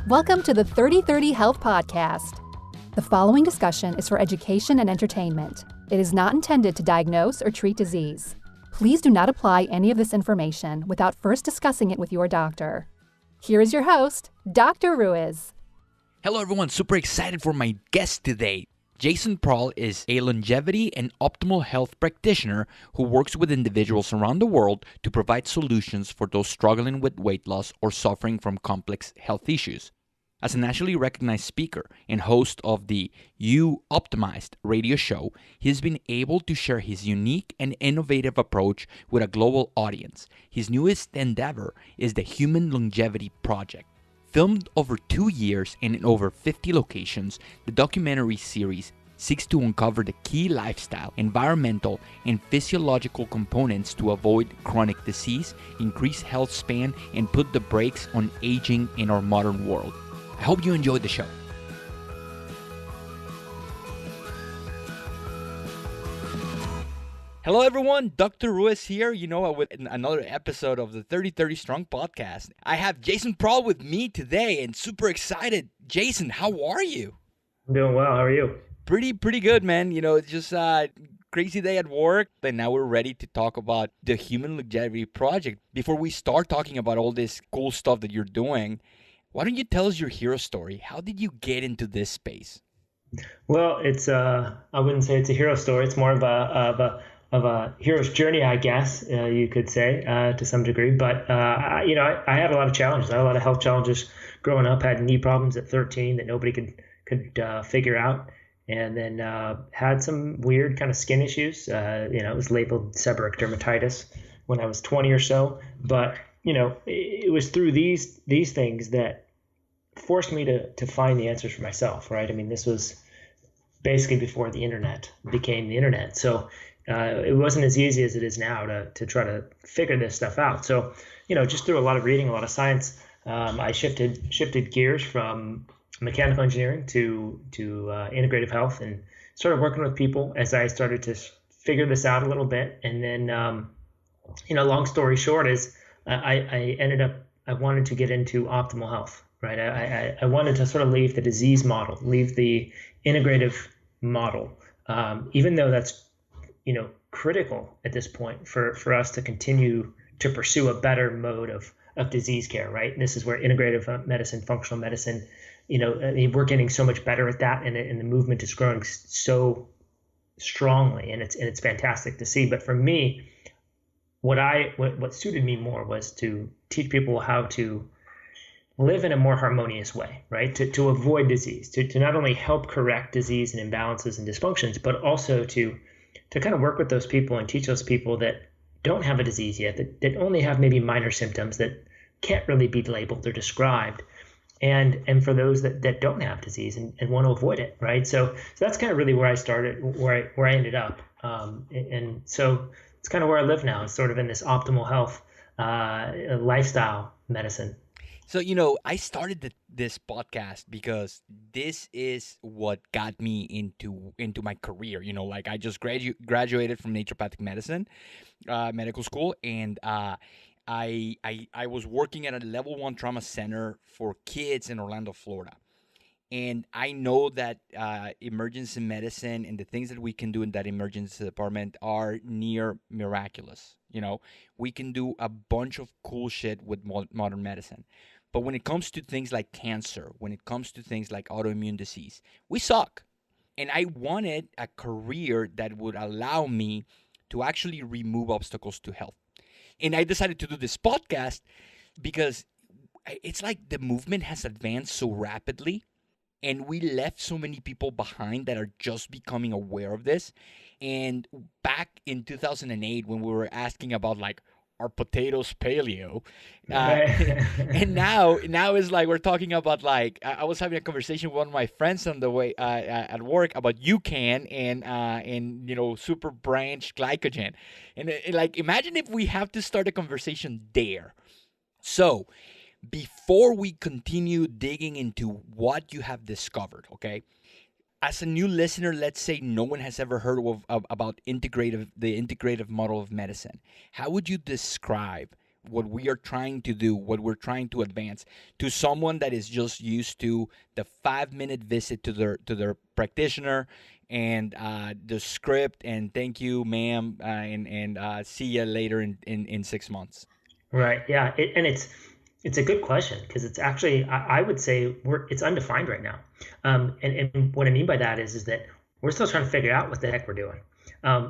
Welcome to the 3030 Health Podcast. The following discussion is for education and entertainment. It is not intended to diagnose or treat disease. Please do not apply any of this information without first discussing it with your doctor. Here is your host, Dr. Ruiz. Hello everyone, super excited for my guest today. Jason Prall is a longevity and optimal health practitioner who works with individuals around the world to provide solutions for those struggling with weight loss or suffering from complex health issues. As a nationally recognized speaker and host of the You Optimized radio show, he has been able to share his unique and innovative approach with a global audience. His newest endeavor is the Human Longevity Project. Filmed over 2 years and in over 50 locations, the documentary series seeks to uncover the key lifestyle, environmental, and physiological components to avoid chronic disease, increase health span, and put the brakes on aging in our modern world. I hope you enjoyed the show. Hello everyone, Dr. Ruiz here, with another episode of the 3030 Strong podcast. I have Jason Prall with me today and super excited. Jason, how are you? I'm doing well. How are you? Pretty good, man. It's just a crazy day at work, and now we're ready to talk about the Human Longevity Project. Before we start talking about all this cool stuff that you're doing, why don't you tell us your hero story? How did you get into this space? Well, it's I wouldn't say it's a hero story. It's more of a hero's journey, I guess you could say to some degree. But I had a lot of challenges. I had a lot of health challenges growing up. Had knee problems at 13 that nobody could figure out, and then had some weird kind of skin issues. It was labeled seborrheic dermatitis when I was 20 or so. But it was through these things that forced me to find the answers for myself. Right? I mean, this was basically before the internet became the internet. So it wasn't as easy as it is now to try to figure this stuff out. So, just through a lot of reading, a lot of science, I shifted gears from mechanical engineering to integrative health and started working with people as I started to figure this out a little bit. And then, long story short is I ended up, I wanted to get into optimal health, right? I wanted to sort of leave the disease model, leave the integrative model, even though that's critical at this point for us to continue to pursue a better mode of disease care, right? And this is where integrative medicine, functional medicine, we're getting so much better at that, and the movement is growing so strongly, and it's fantastic to see. But for me, what suited me more was to teach people how to live in a more harmonious way, right? To avoid disease, to not only help correct disease and imbalances and dysfunctions, but also to kind of work with those people and teach those people that don't have a disease yet, that only have maybe minor symptoms that can't really be labeled or described, and for those that don't have disease and want to avoid it, right? So that's kind of really where I started, where I ended up, and so it's kind of where I live now. It's sort of in this optimal health lifestyle medicine. So, I started this podcast because this is what got me into my career. I just graduated from naturopathic medicine, medical school, and I was working at a level 1 trauma center for kids in Orlando, Florida. And I know that emergency medicine and the things that we can do in that emergency department are near miraculous. We can do a bunch of cool shit with modern medicine. But when it comes to things like cancer, when it comes to things like autoimmune disease, we suck. And I wanted a career that would allow me to actually remove obstacles to health. And I decided to do this podcast because it's like the movement has advanced so rapidly, and we left so many people behind that are just becoming aware of this. And back in 2008, when we were asking about are potatoes paleo? And now it's like we're talking about I was having a conversation with one of my friends on the way at work about UCAN and super branch glycogen, and imagine if we have to start a conversation there. So before we continue digging into what you have discovered, okay? As a new listener, let's say no one has ever heard about the integrative model of medicine. How would you describe what we are trying to do, what we're trying to advance, to someone that is just used to the 5-minute visit to their practitioner and the script and thank you, ma'am, and see you later in 6 months. Right. Yeah. And it's a good question because it's actually I would say it's undefined right now. And what I mean by that is that we're still trying to figure out what the heck we're doing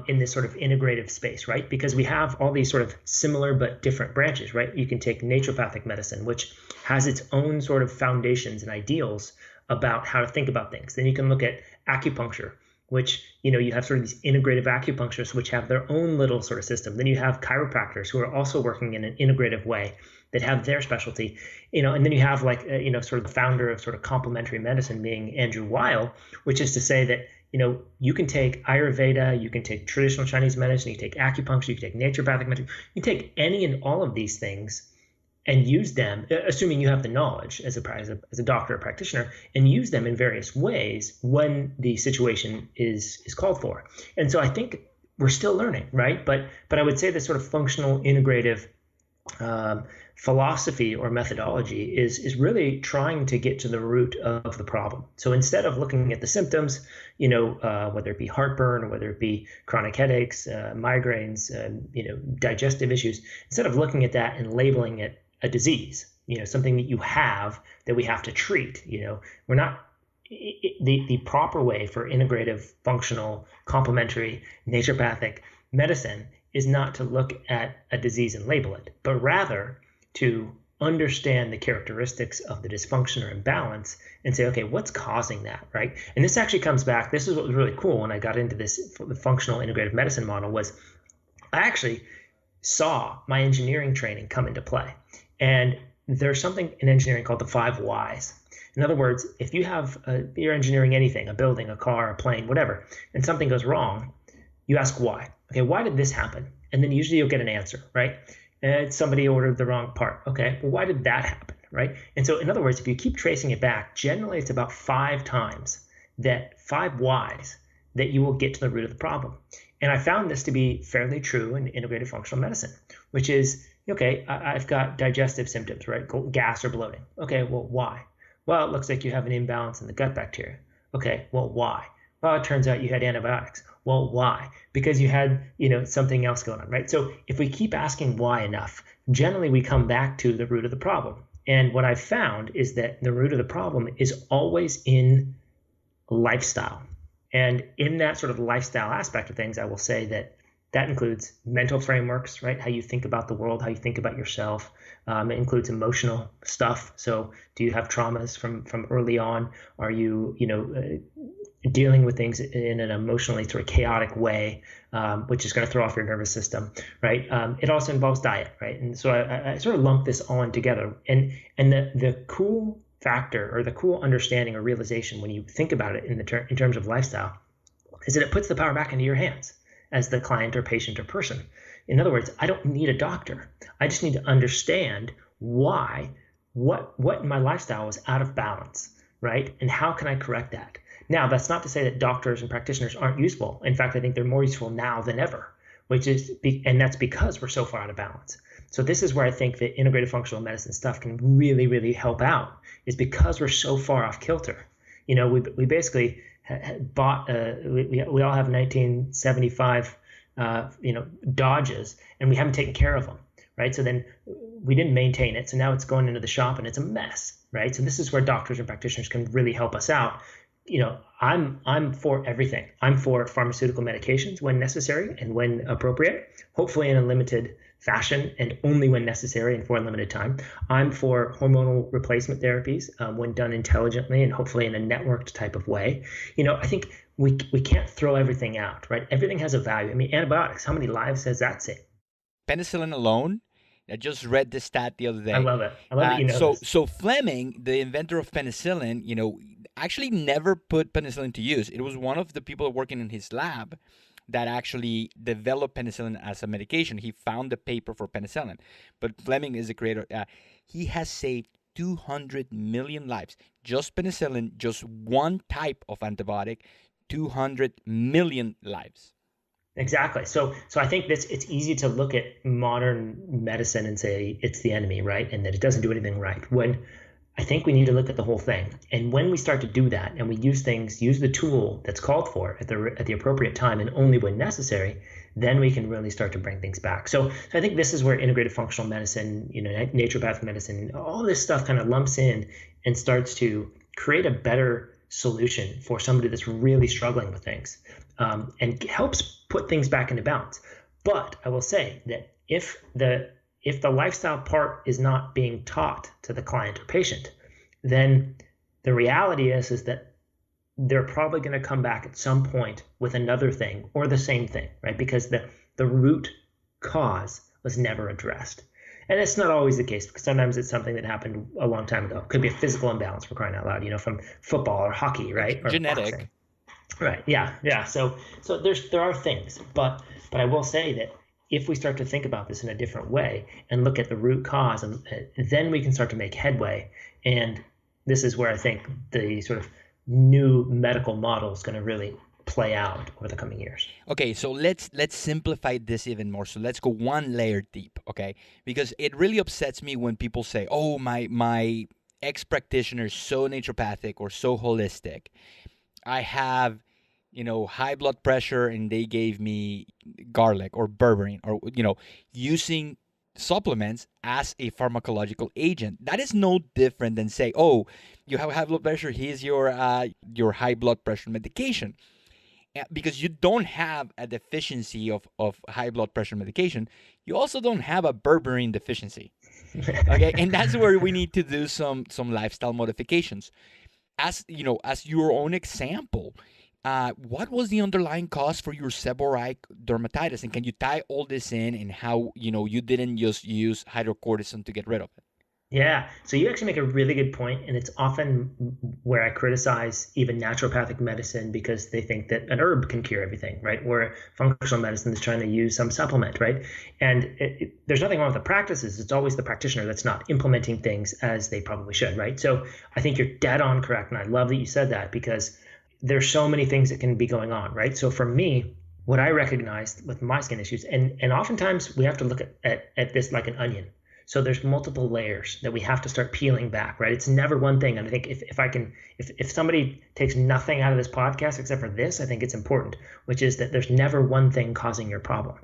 in this sort of integrative space, right? Because we have all these sort of similar but different branches, right? You can take naturopathic medicine, which has its own sort of foundations and ideals about how to think about things. Then you can look at acupuncture, which you have sort of these integrative acupuncturists which have their own little sort of system. Then you have chiropractors who are also working in an integrative way that have their specialty, and then you have like sort of the founder of sort of complementary medicine being Andrew Weil, which is to say that you can take Ayurveda, you can take traditional Chinese medicine, you can take acupuncture, you can take naturopathic medicine, you can take any and all of these things and use them, assuming you have the knowledge as a doctor or practitioner, and use them in various ways when the situation is called for. And so I think we're still learning, right? But I would say this sort of functional integrative philosophy or methodology is really trying to get to the root of the problem. So instead of looking at the symptoms, whether it be heartburn or whether it be chronic headaches, migraines, digestive issues, instead of looking at that and labeling it a disease, something that you have that we have to treat, we're not the proper way for integrative, functional, complementary, naturopathic medicine is not to look at a disease and label it, but rather to understand the characteristics of the dysfunction or imbalance and say, okay, what's causing that, right? And this actually comes back. This is what was really cool when I got into this functional integrative medicine model was I actually saw my engineering training come into play. And there's something in engineering called the 5 whys. In other words, if you're engineering anything, a building, a car, a plane, whatever, and something goes wrong, you ask why. Okay, why did this happen? And then usually you'll get an answer, right? And somebody ordered the wrong part. Okay, well, why did that happen, right? And so, in other words, if you keep tracing it back, generally it's about 5 times that 5 whys that you will get to the root of the problem. And I found this to be fairly true in integrative functional medicine, which is, okay, I've got digestive symptoms, right? Gas or bloating. Okay, well, why? Well, it looks like you have an imbalance in the gut bacteria. Okay, well, why? Well, it turns out you had antibiotics. Well, why? Because you had, something else going on, right? So if we keep asking why enough, generally we come back to the root of the problem. And what I've found is that the root of the problem is always in lifestyle. And in that sort of lifestyle aspect of things, I will say that includes mental frameworks, right? How you think about the world, how you think about yourself. It includes emotional stuff. So do you have traumas from early on? Are you, dealing with things in an emotionally sort of chaotic way, which is going to throw off your nervous system, right? It also involves diet, right? And so I sort of lump this all in together. And the cool factor or the cool understanding or realization when you think about it in terms of lifestyle is that it puts the power back into your hands as the client or patient or person. In other words, I don't need a doctor. I just need to understand why, what in my lifestyle is out of balance, right? And how can I correct that? Now, that's not to say that doctors and practitioners aren't useful. In fact, I think they're more useful now than ever, and that's because we're so far out of balance. So this is where I think that integrative functional medicine stuff can really, really help out, is because we're so far off kilter. We basically bought, we all have 1975, Dodges, and we haven't taken care of them, right? So then we didn't maintain it. So now it's going into the shop and it's a mess, right? So this is where doctors and practitioners can really help us out. I'm for everything. I'm for pharmaceutical medications when necessary and when appropriate, hopefully in a limited fashion and only when necessary and for a limited time. I'm for hormonal replacement therapies when done intelligently and hopefully in a networked type of way. I think we can't throw everything out, right? Everything has a value. I mean, antibiotics, how many lives has that saved? Penicillin alone, I just read this stat the other day. I love it. I love that you know this. So Fleming, the inventor of penicillin, actually never put penicillin to use. It was one of the people working in his lab that actually developed penicillin as a medication. He found the paper for penicillin. But Fleming is the creator. He has saved 200 million lives. Just penicillin, just one type of antibiotic, 200 million lives. Exactly. So I think it's easy to look at modern medicine and say it's the enemy, right? And that it doesn't do anything right. When I think we need to look at the whole thing. And when we start to do that and we use the tool that's called for at the appropriate time and only when necessary, then we can really start to bring things back. So I think this is where integrated functional medicine, naturopathic medicine, all this stuff kind of lumps in and starts to create a better solution for somebody that's really struggling with things, and helps put things back into balance. But I will say that if the lifestyle part is not being taught to the client or patient, then the reality is that they're probably going to come back at some point with another thing or the same thing, right? Because the root cause was never addressed. And it's not always the case, because sometimes it's something that happened a long time ago. It could be a physical imbalance, for crying out loud, from football or hockey, right? Or Genetic. boxing. Right. Yeah. So there are things, but I will say that if we start to think about this in a different way and look at the root cause, and then we can start to make headway. And this is where I think the sort of new medical model is going to really play out over the coming years. Okay, so let's simplify this even more. So let's go one layer deep, okay? Because it really upsets me when people say, "Oh, my ex practitioner is so naturopathic or so holistic. I have, high blood pressure and they gave me garlic or berberine or, using supplements as a pharmacological agent." That is no different than say, "Oh, you have high blood pressure. Here's your high blood pressure medication." Because you don't have a deficiency of high blood pressure medication, you also don't have a berberine deficiency. Okay, and that's where we need to do some lifestyle modifications. As your own example, what was the underlying cause for your seborrheic dermatitis, and can you tie all this in and how you didn't just use hydrocortisone to get rid of it? Yeah, so you actually make a really good point, and it's often where I criticize even naturopathic medicine because they think that an herb can cure everything, right? Where functional medicine is trying to use some supplement, right? And there's nothing wrong with the practices. It's always the practitioner that's not implementing things as they probably should, right? So I think you're dead on correct, and I love that you said that, because there's so many things that can be going on, right? So for me, what I recognized with my skin issues, and oftentimes we have to look at this like an onion. So there's multiple layers that we have to start peeling back, right? It's never one thing. And I think if somebody takes nothing out of this podcast except for this, I think it's important, which is that there's never one thing causing your problem.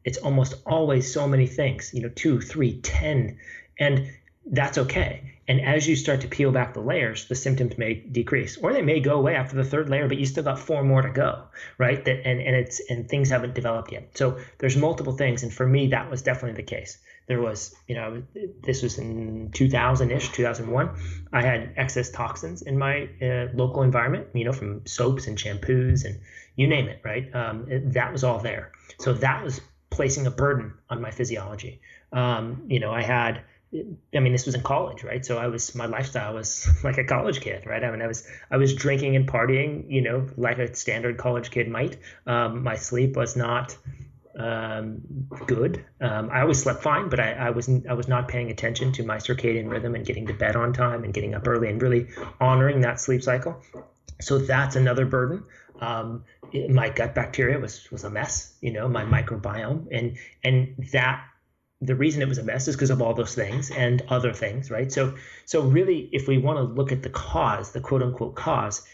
It's almost always so many things, 2, 3, 10, and that's okay. And as you start to peel back the layers, the symptoms may decrease, or they may go away after the third layer, but you still got 4 more to go, right? And things haven't developed yet. So there's multiple things, and for me, that was definitely the case. There was, this was in 2000-ish, 2001. I had excess toxins in my local environment, from soaps and shampoos and you name it, right? That was all there. So that was placing a burden on my physiology. This was in college, right? So my lifestyle was like a college kid, right? I was drinking and partying, like a standard college kid might. My sleep was not good. I always slept fine, but I was not paying attention to my circadian rhythm and getting to bed on time and getting up early and really honoring that sleep cycle. So that's another burden. My gut bacteria was a mess, my microbiome, and that the reason it was a mess is because of all those things and other things, right? So really, if we want to look at the cause, the quote unquote cause,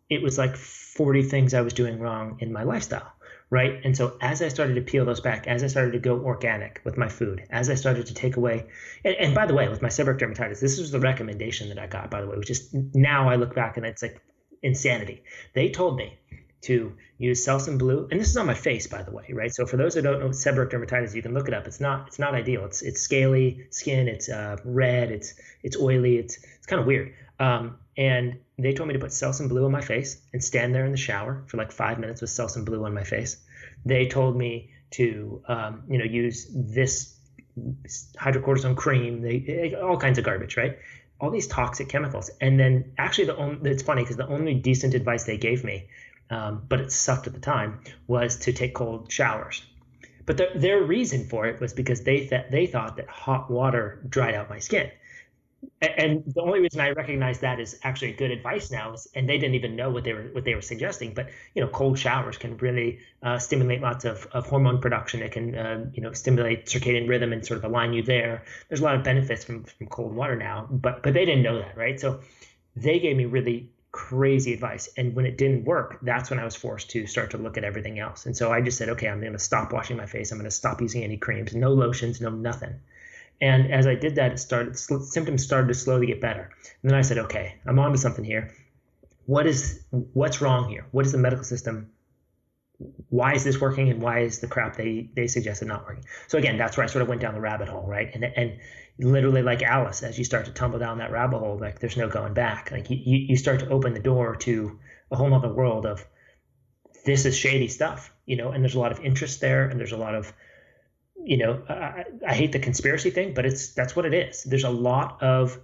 it was like 40 things I was doing wrong in my lifestyle. Right. And so as I started to peel those back, as I started to go organic with my food, as I started to take away, and by the way, with my seborrheic dermatitis, this was the recommendation that I got, by the way, which is now I look back and it's like insanity. They told me to use Selsun Blue, and this is on my face, by the way, right? So for those who don't know seborrheic dermatitis, you can look it up. It's not ideal. It's scaly skin. It's red. It's oily. It's kind of weird. And they told me to put Selsun Blue on my face and stand there in the shower for like 5 minutes with Selsun Blue on my face. They told me to, use this hydrocortisone cream, all kinds of garbage, right? All these toxic chemicals. And then actually it's funny because the only decent advice they gave me, but it sucked at the time, was to take cold showers. But their reason for it was because they thought that hot water dried out my skin. And the only reason I recognize that is actually good advice now is, and they didn't even know what they were suggesting, but cold showers can really stimulate lots of hormone production. It can stimulate circadian rhythm and sort of align you there. There's a lot of benefits from cold water now, but they didn't know that, right? So they gave me really crazy advice, and when it didn't work, that's when I was forced to start to look at everything else. And so I just said, okay, I'm going to stop washing my face. I'm going to stop using any creams, no lotions, no nothing. And as I did that, symptoms started to slowly get better. And then I said, okay, I'm onto something here. What's wrong here? What is the medical system? Why is this working, and why is the crap they suggested not working? So again, that's where I sort of went down the rabbit hole, right? And literally, like Alice, as you start to tumble down that rabbit hole, like there's no going back. Like you start to open the door to a whole other world of, this is shady stuff, and there's a lot of interest there, and there's a lot of, I hate the conspiracy thing, but that's what it is. There's a lot of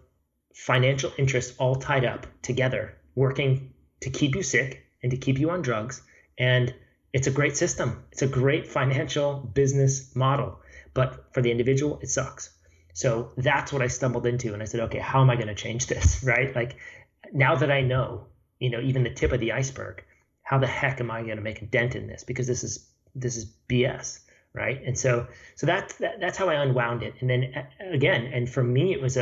financial interests all tied up together, working to keep you sick and to keep you on drugs. And it's a great system. It's a great financial business model, but for the individual, it sucks. So that's what I stumbled into. And I said, okay, how am I going to change this? Right? Like, now that I know, even the tip of the iceberg, how the heck am I going to make a dent in this? Because this is BS. Right. And so that's how I unwound it. And then again, and for me, I was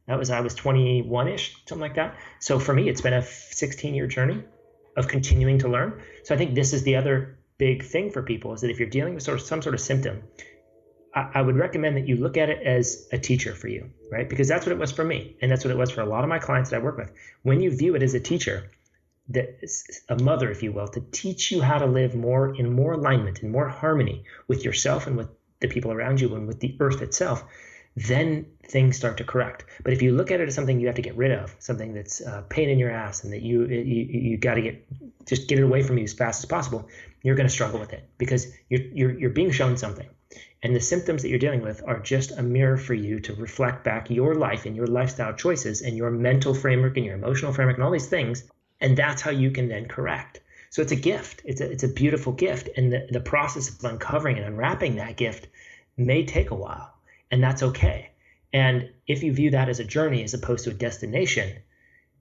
21-ish, something like that. So for me, it's been a 16-year journey of continuing to learn. So I think this is the other big thing for people, is that if you're dealing with some sort of symptom, I would recommend that you look at it as a teacher for you, right? Because that's what it was for me. And that's what it was for a lot of my clients that I work with. When you view it as a teacher, a mother, if you will, to teach you how to live in more alignment and more harmony with yourself and with the people around you and with the earth itself, then things start to correct. But if you look at it as something you have to get rid of, something that's a pain in your ass, and that you got to get it away from you as fast as possible, you're going to struggle with it, because you're being shown something. And the symptoms that you're dealing with are just a mirror for you to reflect back your life and your lifestyle choices and your mental framework and your emotional framework and all these things. And that's how you can then correct. So it's a gift. It's a beautiful gift. And the process of uncovering and unwrapping that gift may take a while, and that's okay. And if you view that as a journey as opposed to a destination,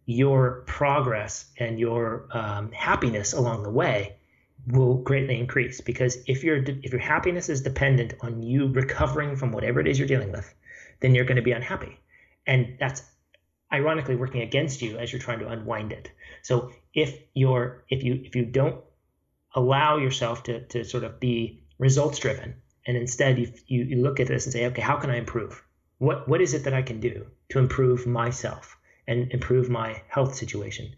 your progress and your happiness along the way will greatly increase. Because if your happiness is dependent on you recovering from whatever it is you're dealing with, then you're going to be unhappy. And that's ironically working against you as you're trying to unwind it. So if you don't allow yourself to sort of be results driven, and instead you look at this and say, okay, how can I improve? What is it that I can do to improve myself and improve my health situation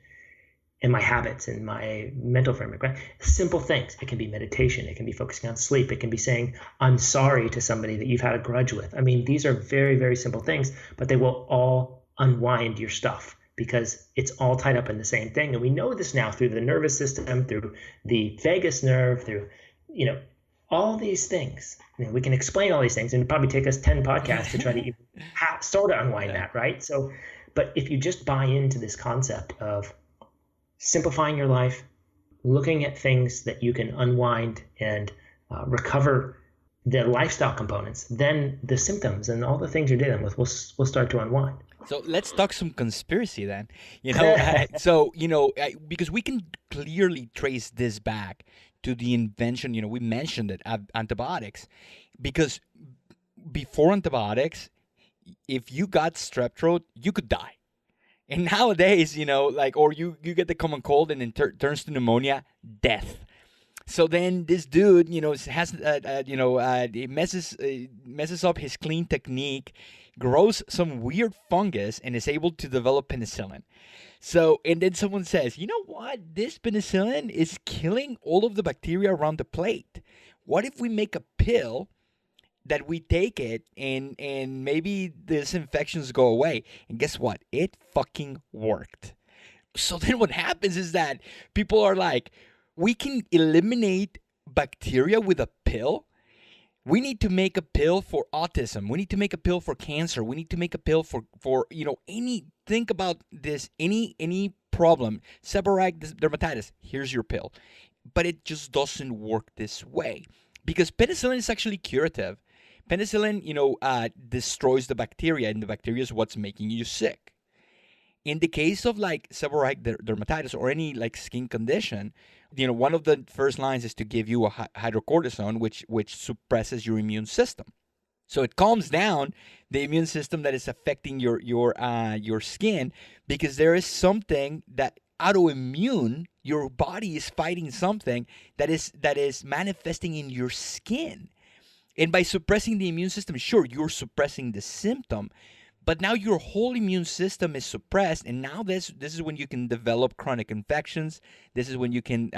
and my habits and my mental framework, right? Simple things. It can be meditation. It can be focusing on sleep. It can be saying, I'm sorry to somebody that you've had a grudge with. I mean, these are very, very simple things, but they will all unwind your stuff, because it's all tied up in the same thing. And we know this now through the nervous system, through the vagus nerve, through, all these things. We can explain all these things, and it'd probably take us 10 podcasts to try to even sort of unwind that, right? So, but if you just buy into this concept of simplifying your life, looking at things that you can unwind and recover the lifestyle components, then the symptoms and all the things you're dealing with will start to unwind. So let's talk some conspiracy then. Because we can clearly trace this back to the invention. We mentioned it, antibiotics, because before antibiotics, if you got strep throat, you could die. And nowadays, or you get the common cold and it turns to pneumonia, death. So then this dude, has, it messes up his clean technique, grows some weird fungus, and is able to develop penicillin. So, and then someone says, you know what? This penicillin is killing all of the bacteria around the plate. What if we make a pill that we take it and maybe these infections go away? And guess what? It fucking worked. So then what happens is that people are like, we can eliminate bacteria with a pill. We need to make a pill for autism. We need to make a pill for cancer. We need to make a pill for think about this, any problem, seborrheic dermatitis. Here's your pill. But it just doesn't work this way, because penicillin is actually curative. Penicillin, destroys the bacteria, and the bacteria is what's making you sick. In the case of like seborrheic dermatitis or any like skin condition, one of the first lines is to give you a hydrocortisone, which suppresses your immune system. So it calms down the immune system that is affecting your skin, because there is something that autoimmune, your body is fighting something that is manifesting in your skin. And by suppressing the immune system, sure, you're suppressing the symptom, but now your whole immune system is suppressed, and now this is when you can develop chronic infections. This is when you can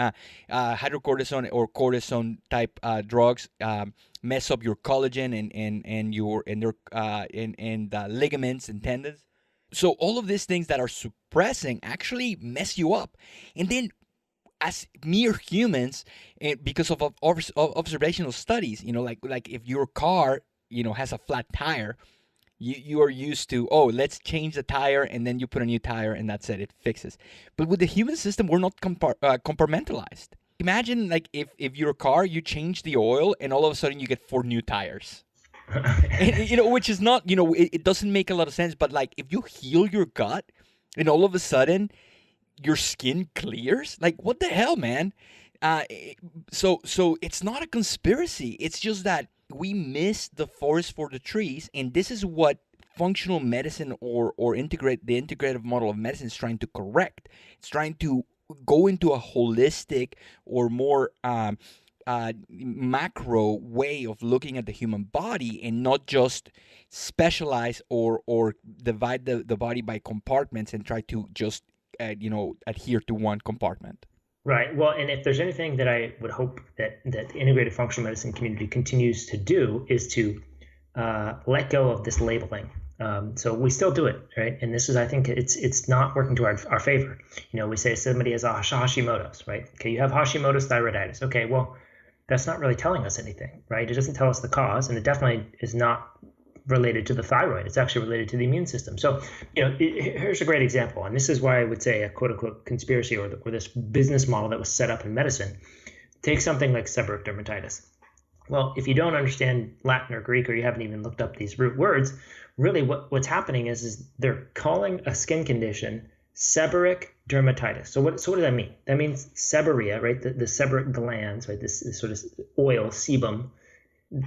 hydrocortisone or cortisone type drugs mess up your collagen and your ligaments and tendons. So all of these things that are suppressing actually mess you up, and then as mere humans, because of observational studies, like if your car has a flat tire. You are used to, let's change the tire, and then you put a new tire, and that's it. It fixes. But with the human system, we're not compartmentalized. Imagine like if your car, you change the oil, and all of a sudden you get 4 new tires. And, which is not, it doesn't make a lot of sense. But like if you heal your gut, and all of a sudden your skin clears, like what the hell, man? So it's not a conspiracy. It's just that we miss the forest for the trees, and this is what functional medicine or the integrative model of medicine is trying to correct. It's trying to go into a holistic or more macro way of looking at the human body, and not just specialize or divide the body by compartments and try to just adhere to one compartment. Right. Well, and if there's anything that I would hope that the integrative functional medicine community continues to do, is to let go of this labeling. So we still do it, right? And this is, I think, it's not working to our favor. We say somebody has a Hashimoto's, right? Okay, you have Hashimoto's thyroiditis. Okay, well, that's not really telling us anything, right? It doesn't tell us the cause, and it definitely is not related to the thyroid. It's actually related to the immune system. So, here's a great example. And this is why I would say a quote unquote conspiracy or this business model that was set up in medicine. Take something like seborrheic dermatitis. Well, if you don't understand Latin or Greek, or you haven't even looked up these root words, really what's happening is they're calling a skin condition seborrheic dermatitis. So what does that mean? That means seborrhea, right? The seborrheic glands, right? This sort of oil, sebum.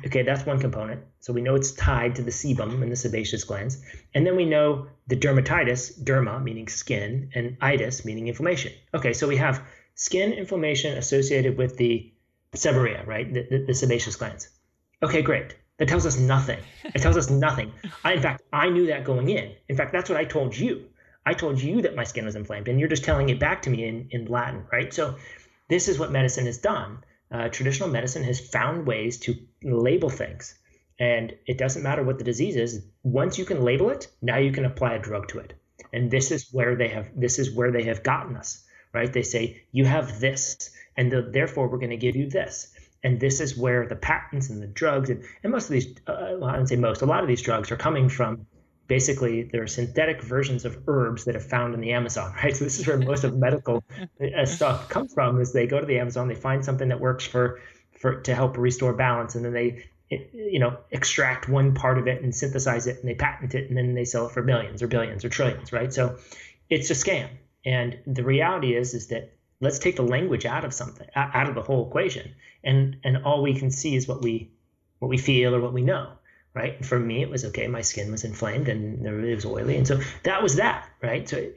Okay, that's one component. So we know it's tied to the sebum and the sebaceous glands. And then we know the dermatitis, derma meaning skin, and itis meaning inflammation. Okay, so we have skin inflammation associated with the seborrhea, right? The sebaceous glands. Okay, great. That tells us nothing. It tells us nothing. In fact, I knew that going in. In fact, that's what I told you. I told you that my skin was inflamed, and you're just telling it back to me in Latin, right? So this is what medicine has done. Traditional medicine has found ways to label things, and it doesn't matter what the disease is. Once you can label it, now you can apply a drug to it, and this is where they have gotten us, right? They say you have this, and therefore we're going to give you this, and this is where the patents and the drugs and most of these, I wouldn't say most, a lot of these drugs are coming from. Basically, they're synthetic versions of herbs that are found in the Amazon, right? So this is where most of medical stuff comes from. Is they go to the Amazon, they find something that works for to help restore balance, and then they extract one part of it and synthesize it, and they patent it, and then they sell it for millions or billions or trillions, right? So it's a scam. And the reality is that let's take the language out of something, out of the whole equation, and all we can see is what we feel or what we know. Right. For me, it was okay. My skin was inflamed and it was oily. And so that was that. Right. So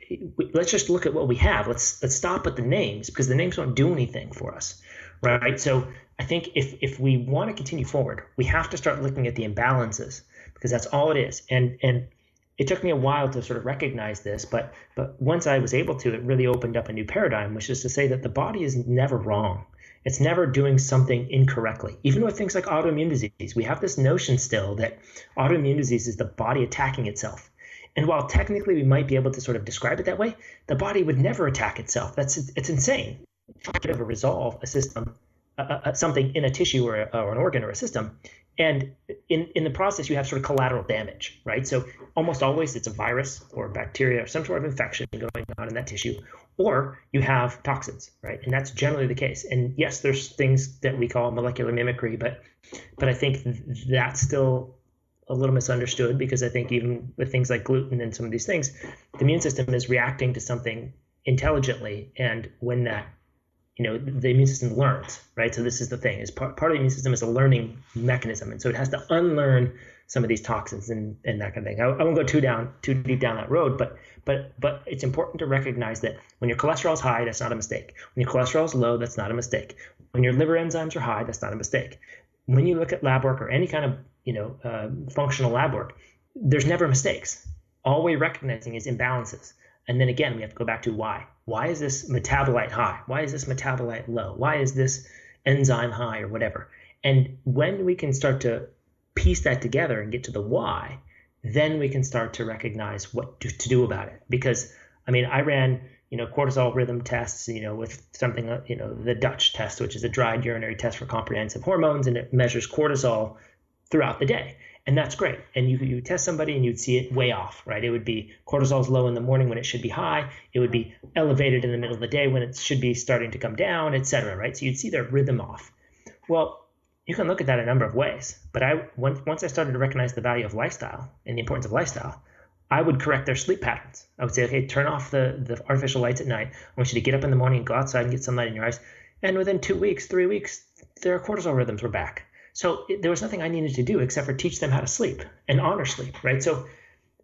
let's just look at what we have. Let's stop at the names, because the names don't do anything for us. Right. So I think if we want to continue forward, we have to start looking at the imbalances, because that's all it is. And it took me a while to sort of recognize this. But once I was able to, it really opened up a new paradigm, which is to say that the body is never wrong. It's never doing something incorrectly. Even with things like autoimmune disease, we have this notion still that autoimmune disease is the body attacking itself. And while technically we might be able to sort of describe it that way, the body would never attack itself. It's insane. If you could ever resolve a system something in a tissue or an organ or a system. And in the process, you have sort of collateral damage, right? So almost always it's a virus or bacteria or some sort of infection going on in that tissue, or you have toxins, right? And that's generally the case. And yes, there's things that we call molecular mimicry, but I think that's still a little misunderstood, because I think even with things like gluten and some of these things, the immune system is reacting to something intelligently. And when that, the immune system learns, right? So this is the thing, is part of the immune system is a learning mechanism. And so it has to unlearn some of these toxins and that kind of thing. I won't go too deep down that road, but it's important to recognize that when your cholesterol is high, that's not a mistake. When your cholesterol is low, that's not a mistake. When your liver enzymes are high, that's not a mistake. When you look at lab work or any kind of functional lab work, there's never mistakes. All we're recognizing is imbalances. And then again, we have to go back to why. Why is this metabolite high? Why is this metabolite low? Why is this enzyme high or whatever? And when we can start to piece that together and get to the why, then we can start to recognize what to do about it. Because, I ran, cortisol rhythm tests, with something, the Dutch test, which is a dried urinary test for comprehensive hormones, and it measures cortisol throughout the day. And that's great. And you test somebody and you'd see it way off, right? It would be cortisol's low in the morning when it should be high. It would be elevated in the middle of the day when it should be starting to come down, et cetera, right? So you'd see their rhythm off. Well, you can look at that a number of ways. But once I started to recognize the value of lifestyle and the importance of lifestyle, I would correct their sleep patterns. I would say, okay, turn off the artificial lights at night. I want you to get up in the morning and go outside and get sunlight in your eyes. And within 2 weeks, 3 weeks, their cortisol rhythms were back. So there was nothing I needed to do except for teach them how to sleep and honor sleep, right? So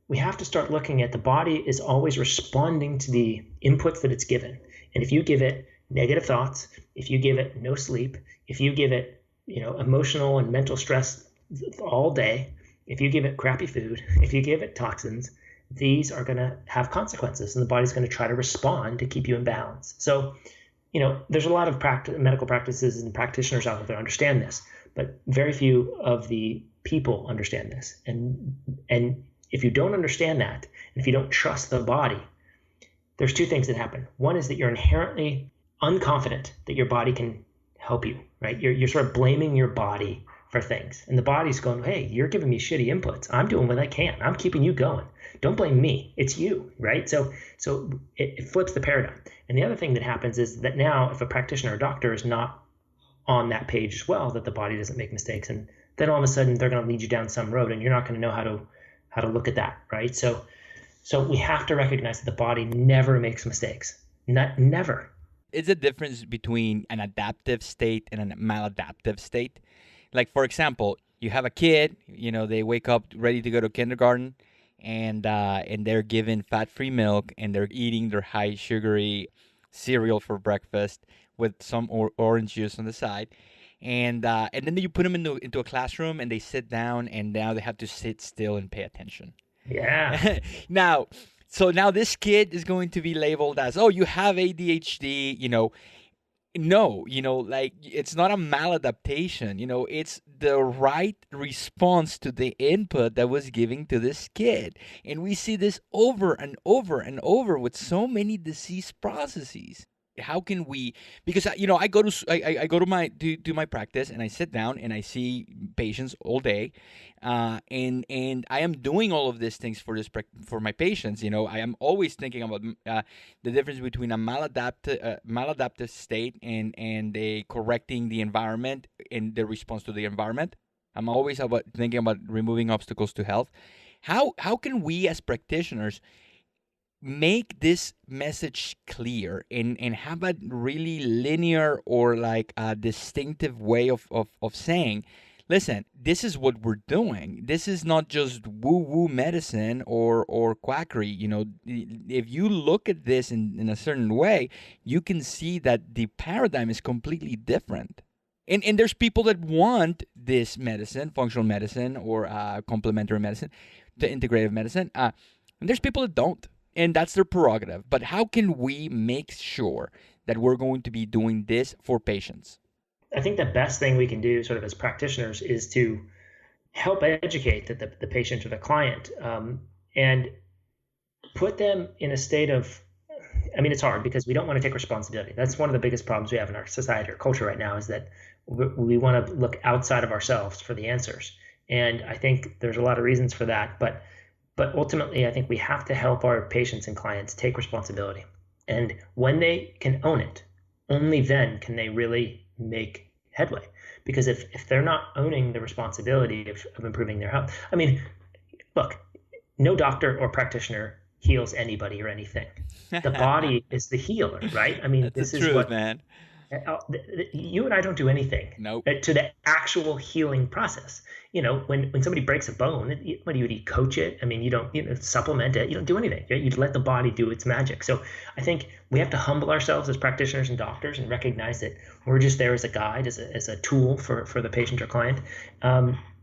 we have to start looking at the body is always responding to the inputs that it's given. And if you give it negative thoughts, if you give it no sleep, if you give it, emotional and mental stress all day, if you give it crappy food, if you give it toxins, these are going to have consequences, and the body's going to try to respond to keep you in balance. So, there's a lot of medical practices and practitioners out there that understand this, but very few of the people understand this. And if you don't understand that, and if you don't trust the body, there's two things that happen. One is that you're inherently unconfident that your body can help you, right? You're sort of blaming your body for things. And the body's going, hey, you're giving me shitty inputs. I'm doing what I can. I'm keeping you going. Don't blame me. It's you, right? So it flips the paradigm. And the other thing that happens is that now if a practitioner or doctor is not on that page as well, that the body doesn't make mistakes, and then all of a sudden they're going to lead you down some road and you're not going to know how to look at that, right? So we have to recognize that the body never makes mistakes. Never. Is a difference between an adaptive state and a maladaptive state. Like, for example, you have a kid, they wake up ready to go to kindergarten, and they're given fat-free milk, and they're eating their high sugary cereal for breakfast with some orange juice on the side. And then you put them into a classroom, and they sit down, and now they have to sit still and pay attention. Yeah. So now this kid is going to be labeled as, oh, you have ADHD, No, it's not a maladaptation, it's the right response to the input that was given to this kid. And we see this over and over and over with so many disease processes. How can we, because I go to my practice, and I sit down and I see patients all day, and I am doing all of these things for my patients. I am always thinking about the difference between a maladaptive state and a correcting the environment and the response to the environment. I'm always thinking about removing obstacles to health. How can we as practitioners make this message clear and have a really linear or like a distinctive way of saying, listen, this is what we're doing. This is not just woo-woo medicine or quackery. If you look at this in a certain way, you can see that the paradigm is completely different. And there's people that want this medicine, functional medicine or complementary medicine, the integrative medicine. And there's people that don't. And that's their prerogative. But how can we make sure that we're going to be doing this for patients? I think the best thing we can do sort of as practitioners is to help educate the patient or the client, and put them in a state of I mean, it's hard because we don't want to take responsibility. That's one of the biggest problems we have in our society or culture right now, is that we want to look outside of ourselves for the answers. And I think there's a lot of reasons for that, but ultimately, I think we have to help our patients and clients take responsibility. And when they can own it, only then can they really make headway. Because if they're not owning the responsibility of improving their health, I mean, look, no doctor or practitioner heals anybody or anything. The body is the healer, right? I mean, That's the this is truth, what man. you and I don't do anything Nope. to the actual healing process. When somebody breaks a bone, what do? You coach it? I mean, you don't supplement it. You don't do anything. You let the body do its magic. So I think we have to humble ourselves as practitioners and doctors and recognize that we're just there as a guide, as a tool for the patient or client.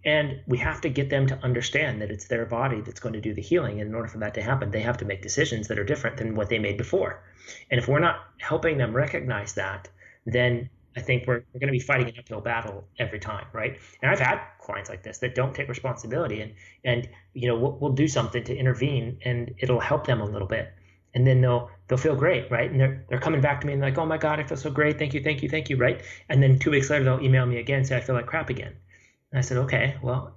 And we have to get them to understand that it's their body that's going to do the healing. And in order for that to happen, they have to make decisions that are different than what they made before. And if we're not helping them recognize that, then I think we're going to be fighting an uphill battle every time, right? And I've had clients like this that don't take responsibility, and we'll do something to intervene, and it'll help them a little bit, and then they'll feel great, right? And they're coming back to me and like, oh my God, I feel so great, thank you, right? And then 2 weeks later they'll email me again and say I feel like crap again. And I said, okay, well,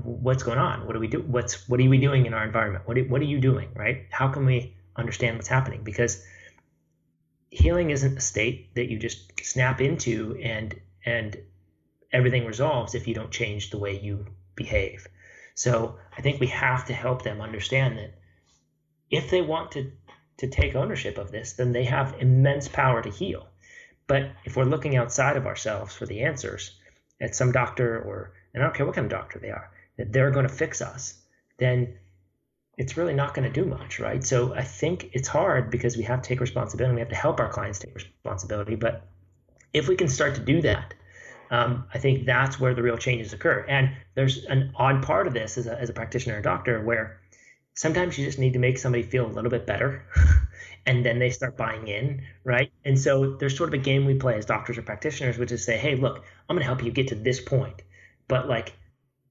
what's going on? What do we do? What are we doing in our environment? What are you doing, right? How can we understand what's happening? Because healing isn't a state that you just snap into and everything resolves if you don't change the way you behave. So I think we have to help them understand that if they want to take ownership of this, then they have immense power to heal. But if we're looking outside of ourselves for the answers at some doctor, and I don't care what kind of doctor they are, that they're going to fix us, then it's really not going to do much, right? So I think it's hard because we have to take responsibility. We have to help our clients take responsibility. But if we can start to do that, I think that's where the real changes occur. And there's an odd part of this as a practitioner or doctor where sometimes you just need to make somebody feel a little bit better and then they start buying in, right? And so there's sort of a game we play as doctors or practitioners, which is say, hey, look, I'm going to help you get to this point. But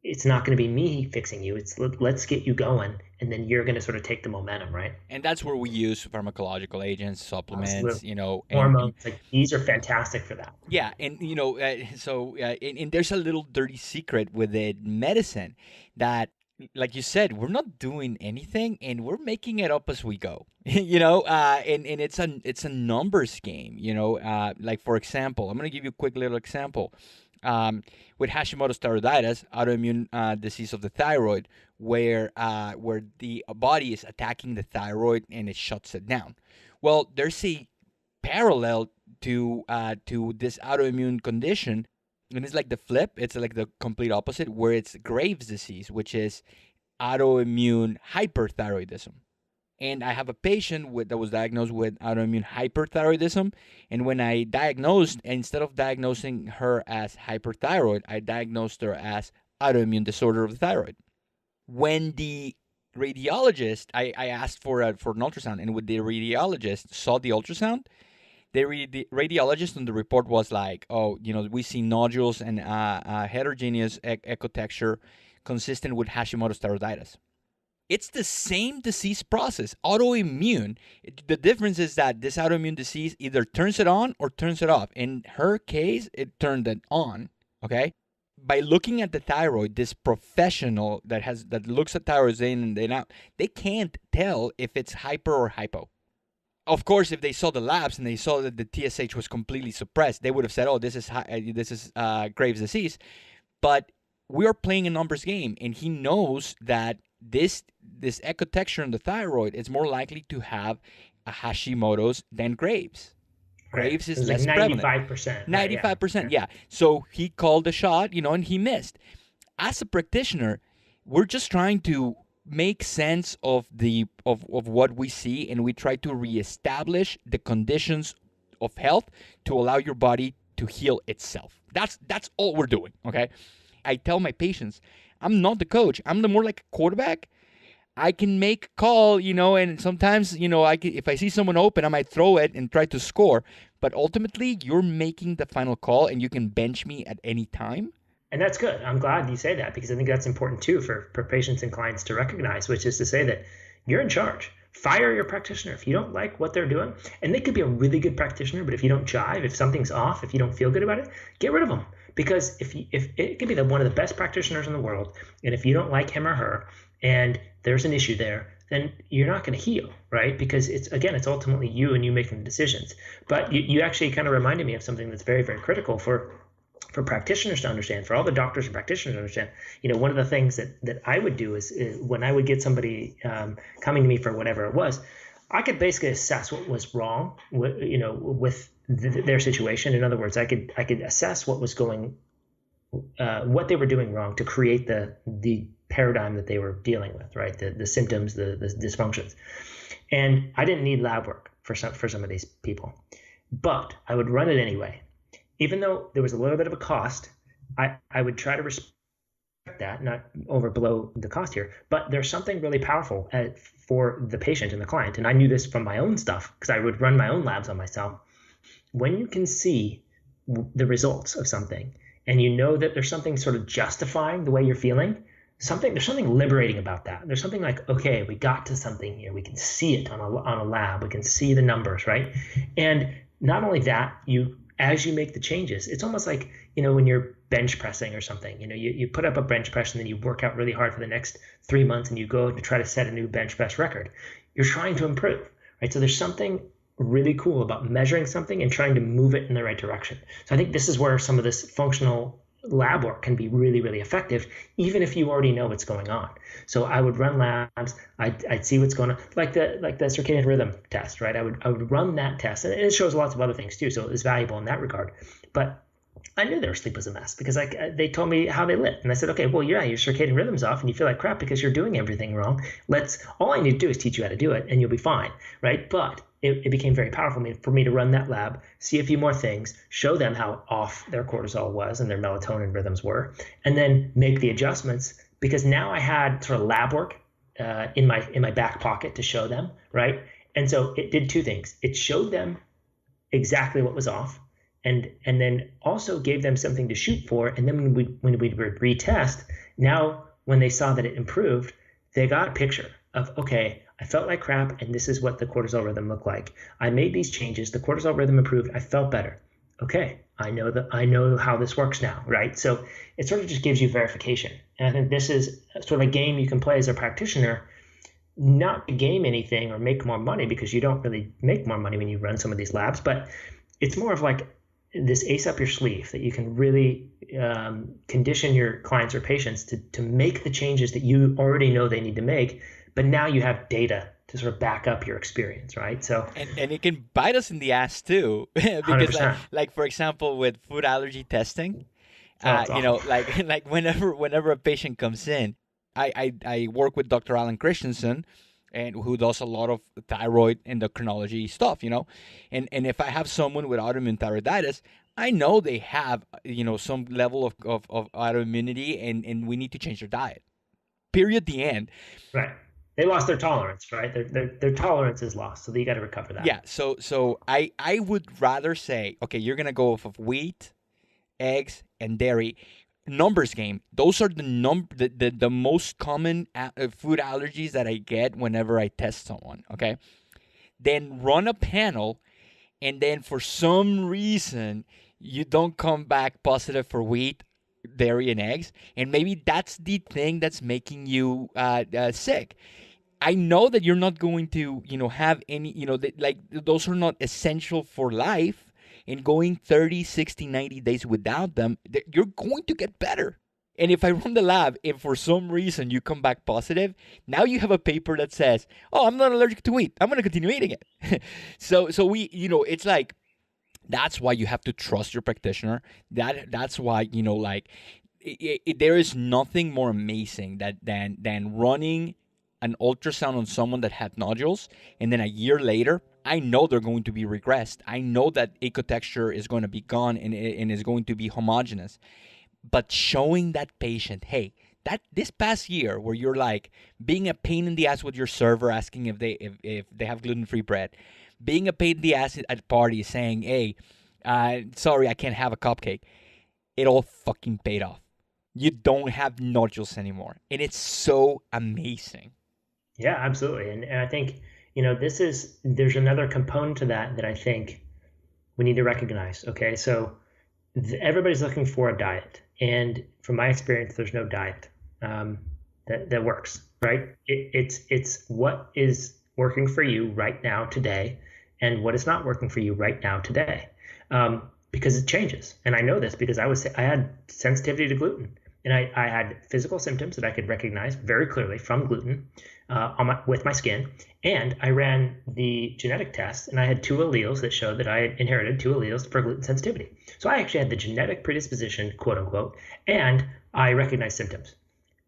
it's not going to be me fixing you. It's let's get you going, and then you're going to sort of take the momentum, right? And that's where we use pharmacological agents, supplements, Absolutely. and Hormones, these are fantastic for that. yeah, and and there's a little dirty secret within medicine that, like you said, we're not doing anything and we're making it up as we go. And it's a numbers game. Like for example, I'm gonna give you a quick little example. With Hashimoto's thyroiditis, autoimmune disease of the thyroid, where the body is attacking the thyroid and it shuts it down. Well, there's a parallel to this autoimmune condition, and it's like the flip. It's like the complete opposite, where it's Graves' disease, which is autoimmune hyperthyroidism. And I have a patient that was diagnosed with autoimmune hyperthyroidism. And when I diagnosed, instead of diagnosing her as hyperthyroid, I diagnosed her as autoimmune disorder of the thyroid. When the radiologist, I asked for an ultrasound, and when the radiologist saw the ultrasound, the radiologist on the report was like, oh, we see nodules and heterogeneous ecotexture consistent with Hashimoto's thyroiditis. It's the same disease process, autoimmune. The difference is that this autoimmune disease either turns it on or turns it off. In her case, it turned it on, okay? By looking at the thyroid, this professional that looks at thyroids in and then out, they can't tell if it's hyper or hypo. Of course, if they saw the labs and they saw that the TSH was completely suppressed, they would have said, oh, this is Graves' disease. But we are playing a numbers game, and he knows that this ecotexture in the thyroid is more likely to have a Hashimoto's than Graves. Graves is less prevalent. 95%. 95%, yeah. So he called the shot, and he missed. As a practitioner, we're just trying to make sense of what we see, and we try to reestablish the conditions of health to allow your body to heal itself. That's all we're doing, okay? I tell my patients, I'm not the coach. I'm more like a quarterback. I can make a call, and sometimes, if I see someone open, I might throw it and try to score. But ultimately, you're making the final call, and you can bench me at any time. And that's good. I'm glad you say that, because I think that's important too for patients and clients to recognize, which is to say that you're in charge, Fire your practitioner if you don't like what they're doing. And they could be a really good practitioner, but if you don't jive, if something's off, if you don't feel good about it, get rid of them. Because if it could be one of the best practitioners in the world, and if you don't like him or her, and there's an issue there, then you're not going to heal, right? Because it's ultimately you and you making the decisions. But you actually kind of reminded me of something that's very, very critical for practitioners to understand, for all the doctors and practitioners to understand. One of the things that I would do is when I would get somebody coming to me for whatever it was, I could basically assess what was wrong with their situation. In other words, I could assess what was what they were doing wrong to create the paradigm that they were dealing with, right? The symptoms, the dysfunctions. And I didn't need lab work for some of these people, but I would run it anyway. Even though there was a little bit of a cost, I would try to respect that, not overblow the cost here. But there's something really powerful for the patient and the client. And I knew this from my own stuff because I would run my own labs on myself. When you can see the results of something and you know that there's something sort of justifying the way you're feeling, there's something liberating about that. There's something like, okay, we got to something here. We can see it on a lab. We can see the numbers, right? And not only that, as you make the changes, it's almost like, when you're bench pressing or something, you put up a bench press and then you work out really hard for the next 3 months and you go to try to set a new bench press record. You're trying to improve, right? So there's something really cool about measuring something and trying to move it in the right direction. So I think this is where some of this functional lab work can be really, really effective, even if you already know what's going on. So I would run labs. I'd see what's going on, like the circadian rhythm test, right? I would run that test, and it shows lots of other things too. So it was valuable in that regard. But I knew their sleep was a mess because they told me how they lived, and I said, okay, well, yeah, your circadian rhythm's off, and you feel like crap because you're doing everything wrong. All I need to do is teach you how to do it, and you'll be fine, right? But it became very powerful for me to run that lab, see a few more things, show them how off their cortisol was and their melatonin rhythms were, and then make the adjustments, because now I had sort of lab work in my back pocket to show them, right? And so it did two things. It showed them exactly what was off, and then also gave them something to shoot for. And then when we would retest, now when they saw that it improved, they got a picture of, okay, I felt like crap, and this is what the cortisol rhythm looked like. I made these changes. The cortisol rhythm improved. I felt better. Okay, I know how this works now, right? So it sort of just gives you verification. And I think this is sort of a game you can play as a practitioner, not to game anything or make more money, because you don't really make more money when you run some of these labs, but it's more of like this ace up your sleeve that you can really condition your clients or patients to make the changes that you already know they need to make, but now you have data to sort of back up your experience, right? So and it can bite us in the ass too, because like for example with food allergy testing, like whenever a patient comes in, I work with Dr. Alan Christensen, and who does a lot of thyroid endocrinology stuff, and if I have someone with autoimmune thyroiditis, I know they have some level of autoimmunity, and we need to change their diet. Period. The end. Right. They lost their tolerance, right? Their tolerance is lost, so you got to recover that. Yeah. So I would rather say, okay, you're gonna go off of wheat, eggs, and dairy. Numbers game. Those are the most common food allergies that I get whenever I test someone. Okay. Then run a panel, and then for some reason you don't come back positive for wheat, dairy, and eggs, and maybe that's the thing that's making you sick. I know that you're not going to, have any, those are not essential for life, and going 30, 60, 90 days without them, you're going to get better. And if I run the lab and for some reason you come back positive, now you have a paper that says, oh, I'm not allergic to wheat. I'm going to continue eating it. So we, it's like, that's why you have to trust your practitioner. That's why, there is nothing more amazing than running an ultrasound on someone that had nodules, and then a year later, I know they're going to be regressed. I know that ecotexture is going to be gone and is going to be homogeneous. But showing that patient, hey, that this past year where you're like being a pain in the ass with your server, asking if they have gluten-free bread, being a pain in the ass at parties, saying, hey, sorry, I can't have a cupcake, it all fucking paid off. You don't have nodules anymore, and it's so amazing. Yeah, absolutely. And I think there's another component to that I think we need to recognize. Okay, so everybody's looking for a diet, and from my experience, there's no diet that works, right? It's what is working for you right now today, and what is not working for you right now today, because it changes. And I know this because I had sensitivity to gluten, and I had physical symptoms that I could recognize very clearly from gluten with my skin. And I ran the genetic test, and I had 2 alleles that showed that I had inherited 2 alleles for gluten sensitivity. So I actually had the genetic predisposition, quote unquote, and I recognized symptoms.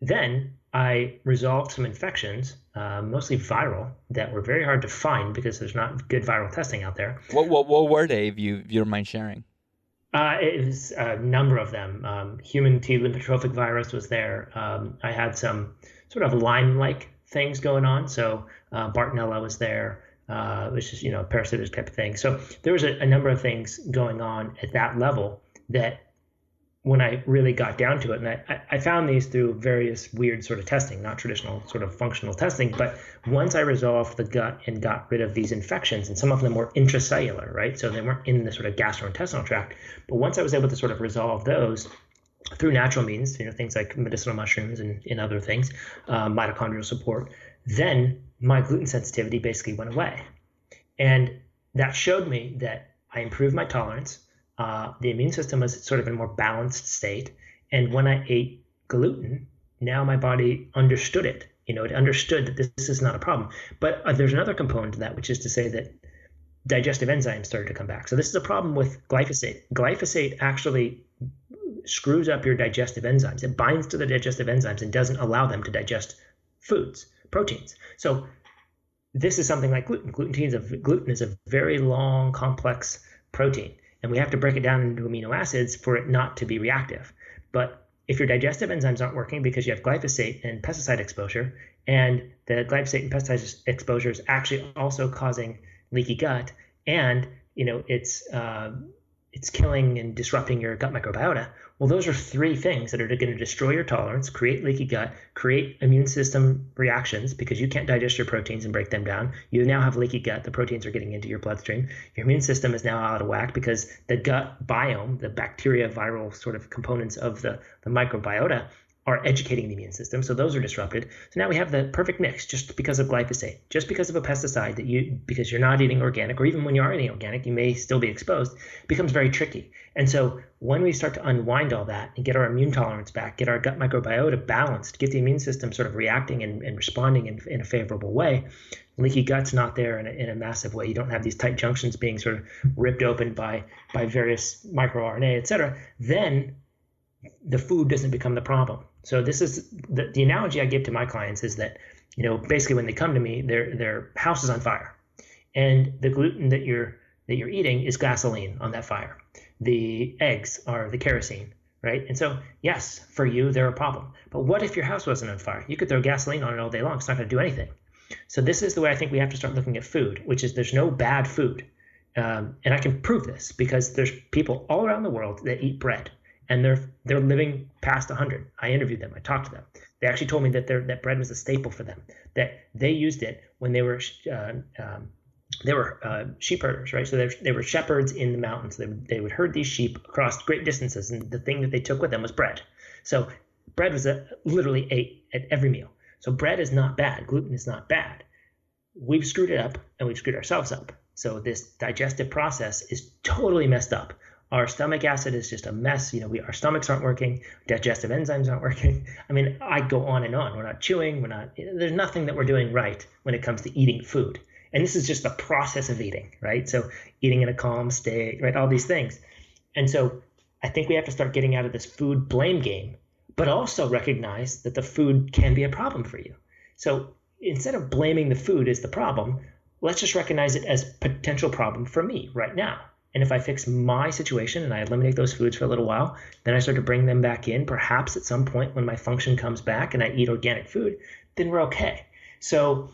Then I resolved some infections, mostly viral, that were very hard to find because there's not good viral testing out there. What were they, if you don't mind sharing? It was a number of them. Human T lymphotropic virus was there. I had some sort of Lyme-like things going on. So Bartonella was there, which is, a parasitic type of thing. So there was a number of things going on at that level that when I really got down to it, and I found these through various weird sort of testing, not traditional sort of functional testing, but once I resolved the gut and got rid of these infections, and some of them were intracellular, right? So they weren't in the sort of gastrointestinal tract. But once I was able to sort of resolve those through natural means, things like medicinal mushrooms and other things, mitochondrial support, then my gluten sensitivity basically went away. And that showed me that I improved my tolerance. The immune system was sort of in a more balanced state. And when I ate gluten, now my body understood it. It understood that this is not a problem. But there's another component to that, which is to say that digestive enzymes started to come back. So this is a problem with glyphosate. Glyphosate actually screws up your digestive enzymes. It binds to the digestive enzymes and doesn't allow them to digest foods, proteins. So this is something like gluten. Gluten is a very long, complex protein, and we have to break it down into amino acids for it not to be reactive. But if your digestive enzymes aren't working because you have glyphosate and pesticide exposure, and the glyphosate and pesticide exposure is actually also causing leaky gut, and it's killing and disrupting your gut microbiota. Well, those are 3 things that are going to destroy your tolerance, create leaky gut, create immune system reactions because you can't digest your proteins and break them down. You now have leaky gut. The proteins are getting into your bloodstream. Your immune system is now out of whack because the gut biome, the bacteria, viral sort of components of the microbiota, are educating the immune system. So those are disrupted. So now we have the perfect mix just because of glyphosate, just because of a pesticide because you're not eating organic, or even when you are eating organic, you may still be exposed, becomes very tricky. And so when we start to unwind all that and get our immune tolerance back, get our gut microbiota balanced, get the immune system sort of reacting and responding in a favorable way, leaky gut's not there in a massive way. You don't have these tight junctions being sort of ripped open by various microRNA, et cetera. Then the food doesn't become the problem. So this is the analogy I give to my clients is that, basically when they come to me, their house is on fire, and the gluten that you're eating is gasoline on that fire. The eggs are the kerosene, right? And so yes, for you they're a problem. But what if your house wasn't on fire? You could throw gasoline on it all day long. It's not going to do anything. So this is the way I think we have to start looking at food, which is there's no bad food, and I can prove this because there's people all around the world that eat bread. And they're living past 100. I interviewed them. I talked to them. They actually told me that bread was a staple for them. That they used it when they were sheep herders, right? So they were shepherds in the mountains. They would herd these sheep across great distances, and the thing that they took with them was bread. So bread was literally ate at every meal. So bread is not bad. Gluten is not bad. We've screwed it up, and we've screwed ourselves up. So this digestive process is totally messed up. Our stomach acid is just a mess. Our stomachs aren't working. Digestive enzymes aren't working. I mean, I go on and on. We're not chewing. There's nothing that we're doing right when it comes to eating food. And this is just the process of eating, right? So eating in a calm state, right? All these things. And so I think we have to start getting out of this food blame game, but also recognize that the food can be a problem for you. So instead of blaming the food as the problem, let's just recognize it as potential problem for me right now. And if I fix my situation and I eliminate those foods for a little while, then I start to bring them back in, perhaps at some point when my function comes back and I eat organic food, then we're okay. So,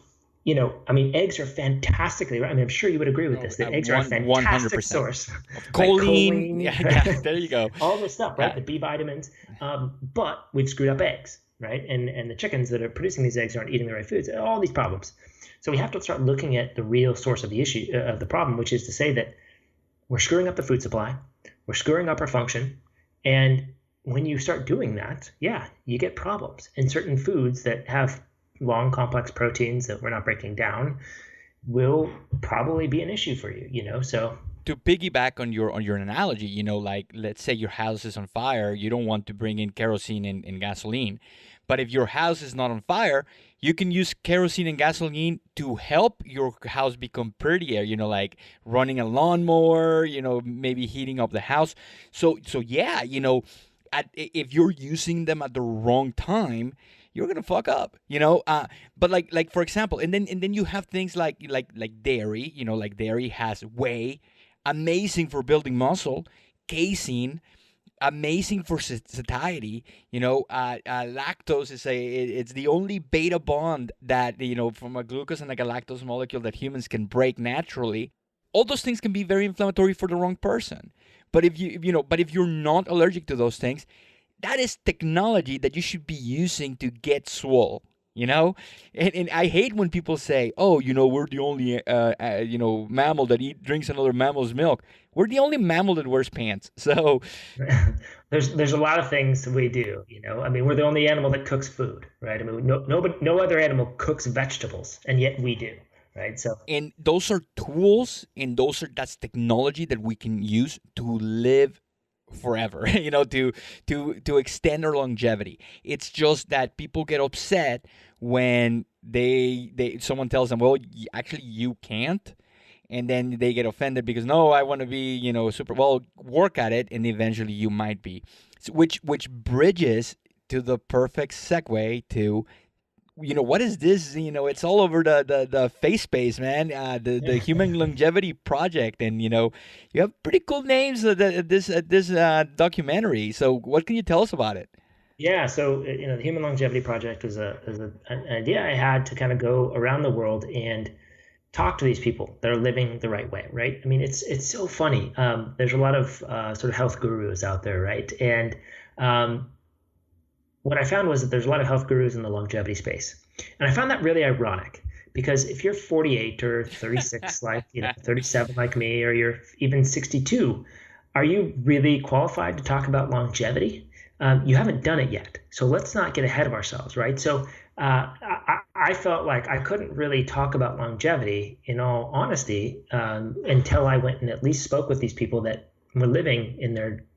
eggs are fantastically, right? I'm sure you would agree with this, that eggs are a fantastic 100%. Source of choline. Yeah, there you go. All this stuff, right? The B vitamins. But we've screwed up eggs. right? And the chickens that are producing these eggs aren't eating the right foods. All these problems. So we have to start looking at the real source of the issue of the problem, which is to say that we're screwing up the food supply, we're screwing up our function, and when you start doing that, yeah, you get problems. And certain foods that have long, complex proteins that we're not breaking down will probably be an issue for you, So to piggyback on your analogy, like let's say your house is on fire, you don't want to bring in kerosene and gasoline. But if your house is not on fire, you can use kerosene and gasoline to help your house become prettier, like running a lawnmower, maybe heating up the house. So yeah, if you're using them at the wrong time, you're gonna fuck up, but like for example, and then you have things like dairy, like dairy has whey, amazing for building muscle, casein, amazing for satiety. Lactose is it's the only beta bond that from a glucose and like a lactose molecule that humans can break naturally. All those things can be very inflammatory for the wrong person. But if you're not allergic to those things, that is technology that you should be using to get swole. And I hate when people say, "Oh, we're the only mammal that drinks another mammal's milk." We're the only mammal that wears pants. So there's a lot of things we do. I mean, we're the only animal that cooks food, right? I mean, no other animal cooks vegetables, and yet we do, right? So and those are tools, and that's technology that we can use to live forever, to extend our longevity. It's just that people get upset when someone tells them, well, actually you can't, and then they get offended because no, I want to be super. Well, work at it, and eventually you might be. So, which bridges to the perfect segue to what is this? It's all over the face space, man. The Human Longevity Project, and you have pretty cool names at this documentary. So what can you tell us about it? Yeah, so the Human Longevity Project is an idea I had to kind of go around the world and talk to these people that are living the right way, right? I mean, it's so funny. There's a lot of sort of health gurus out there, right? And what I found was that there's a lot of health gurus in the longevity space. And I found that really ironic because if you're 48 or 36, like, 37 like me, or you're even 62, are you really qualified to talk about longevity? You haven't done it yet. So let's not get ahead of ourselves, right? So I felt like I couldn't really talk about longevity, in all honesty, until I went and at least spoke with these people that were living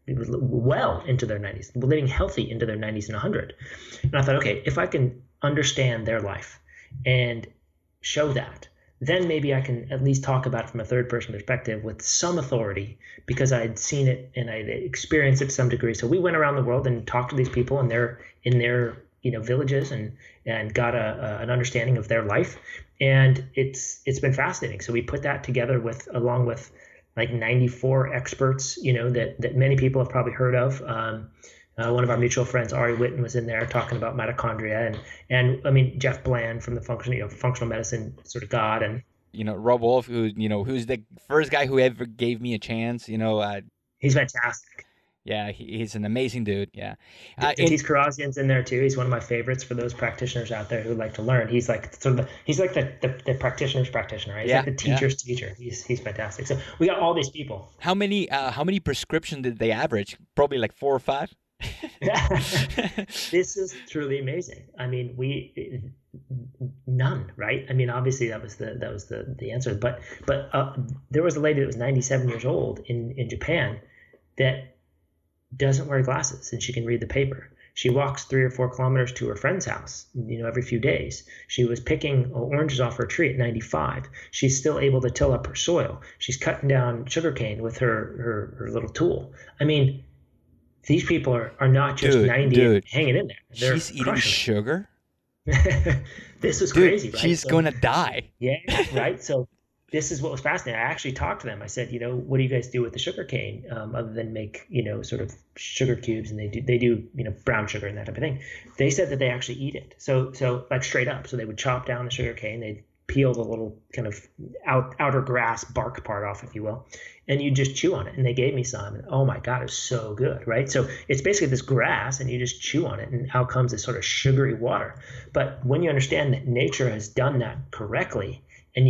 well into their 90s, were living healthy into their 90s and 100. And I thought, okay, if I can understand their life and show that, then maybe I can at least talk about it from a third person perspective with some authority, because I'd seen it and I'd experienced it to some degree. So we went around the world and talked to these people in their villages and got an understanding of their life. And it's been fascinating. So we put that together along with like 94 experts, that many people have probably heard of. One of our mutual friends, Ari Witten, was in there talking about mitochondria, and I mean Jeff Bland from the functional medicine sort of god, and Rob Wolf, who's the first guy who ever gave me a chance. He's fantastic. Yeah, he's an amazing dude. Yeah, Atis Karazian's in there too. He's one of my favorites for those practitioners out there who like to learn. He's like the practitioner's practitioner, right? He's like the teacher's teacher. He's fantastic. So we got all these people. How many prescriptions did they average? Probably like 4 or 5. This is truly amazing. I mean, none, right? I mean, obviously that was the answer. But there was a lady that was 97 years old in Japan that doesn't wear glasses, and she can read the paper. She walks 3 or 4 kilometers to her friend's house, every few days. She was picking oranges off her tree at 95. She's still able to till up her soil. She's cutting down sugarcane with her little tool. I mean, these people are not just 90 and hanging in there. They're she's eating sugar? This was crazy, right? She's going to die. Yeah, right? So this is what was fascinating. I actually talked to them. I said, what do you guys do with the sugar cane, other than make, sort of sugar cubes, and they do brown sugar and that type of thing. They said that they actually eat it. So like straight up. So they would chop down the sugar cane, they'd peel the little kind of outer grass bark part off, if you will, and you just chew on it. And they gave me some, and oh my God, it's so good, right? So it's basically this grass, and you just chew on it, and out comes this sort of sugary water. But when you understand that nature has done that correctly, and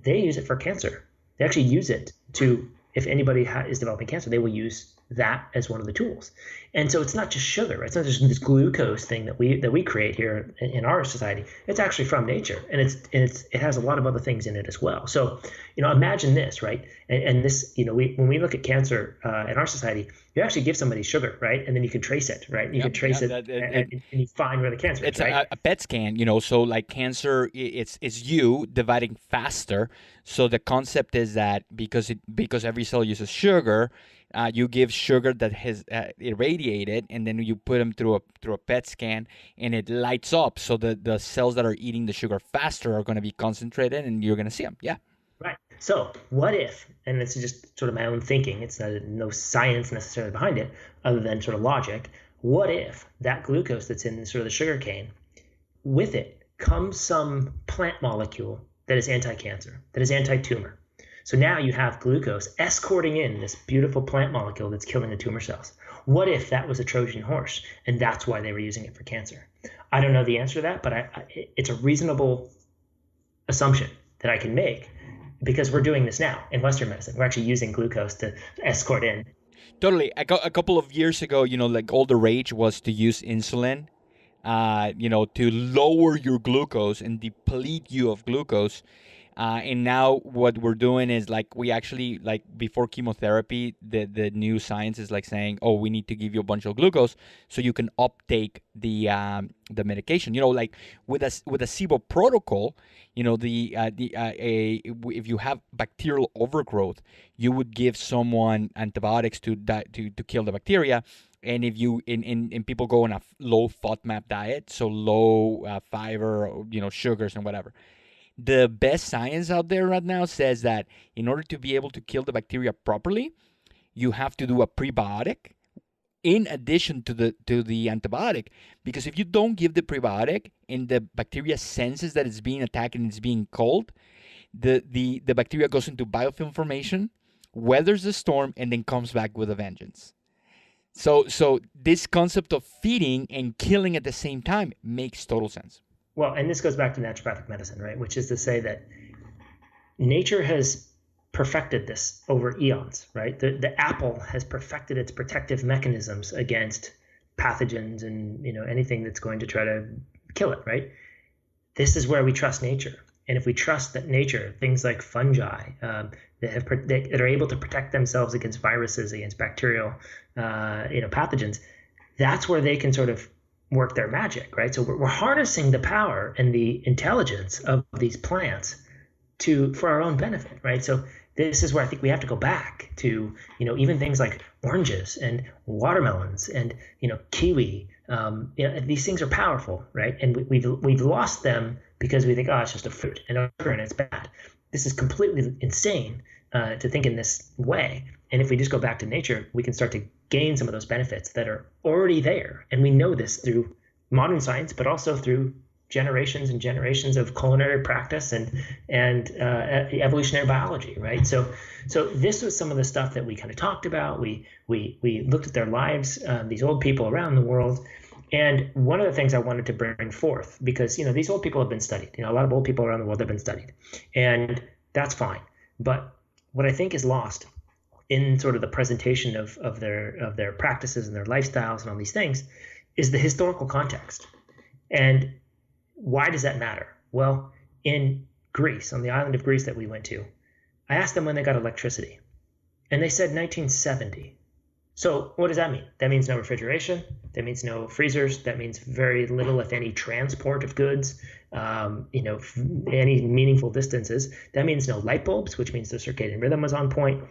they use it for cancer, they actually use it to, if anybody is developing cancer, they will use that as one of the tools. And so it's not just sugar, right? It's not just this glucose thing that we create here in our society. It's actually from nature, and it has a lot of other things in it as well. So, imagine this, right? And this, when we look at cancer in our society, you actually give somebody sugar, right? And then you can trace it, right? You can trace it, and you find where the cancer is, right? It's a PET scan, so like cancer, it's you dividing faster. So the concept is that because every cell uses sugar, you give sugar that has irradiated, and then you put them through a PET scan, and it lights up. So the cells that are eating the sugar faster are going to be concentrated, and you're going to see them. Yeah. Right. So what if, and it's just sort of my own thinking, it's no science necessarily behind it other than sort of logic. What if that glucose that's in sort of the sugar cane, with it comes some plant molecule that is anti-cancer, that is anti-tumor? So now you have glucose escorting in this beautiful plant molecule that's killing the tumor cells. What if that was a Trojan horse, and that's why they were using it for cancer? I don't know the answer to that, but it's a reasonable assumption that I can make, because we're doing this now in Western medicine. We're actually using glucose to escort in. Totally. A couple of years ago, like all the rage was to use insulin, to lower your glucose and deplete you of glucose. And now what we're doing is like we actually, like before chemotherapy, the new science is like saying, oh, we need to give you a bunch of glucose so you can uptake the medication. Like with a SIBO protocol, if you have bacterial overgrowth, you would give someone antibiotics to kill the bacteria. And if you in people go on a low FODMAP diet, so low fiber, sugars and whatever. The best science out there right now says that in order to be able to kill the bacteria properly, you have to do a prebiotic in addition to the antibiotic. Because if you don't give the prebiotic and the bacteria senses that it's being attacked and it's being cold, the bacteria goes into biofilm formation, weathers the storm, and then comes back with a vengeance. So this concept of feeding and killing at the same time makes total sense. Well, and this goes back to naturopathic medicine, right? Which is to say that nature has perfected this over eons, right? The apple has perfected its protective mechanisms against pathogens and anything that's going to try to kill it, right? This is where we trust nature. And if we trust that nature, things like fungi that are able to protect themselves against viruses, against bacterial pathogens, that's where they can sort of work their magic, right? So we're harnessing the power and the intelligence of these plants for our own benefit, right? So this is where I think we have to go back to, even things like oranges and watermelons and, kiwi. These things are powerful, right? And we've lost them because we think, oh, it's just a fruit and it's bad. This is completely insane to think in this way. And if we just go back to nature, we can start to gain some of those benefits that are already there. And we know this through modern science, but also through generations and generations of culinary practice and evolutionary biology, right? So this was some of the stuff that we kind of talked about. We looked at their lives, these old people around the world. And one of the things I wanted to bring forth, because, these old people have been studied, a lot of old people around the world have been studied, and that's fine. But what I think is lost in sort of the presentation of their practices and their lifestyles and all these things is the historical context. And why does that matter? Well, in Greece, on the island of Greece that we went to, I asked them when they got electricity, and they said 1970. So what does that mean? That means no refrigeration. That means no freezers. That means very little, if any, transport of goods, any meaningful distances. That means no light bulbs, which means the circadian rhythm was on point.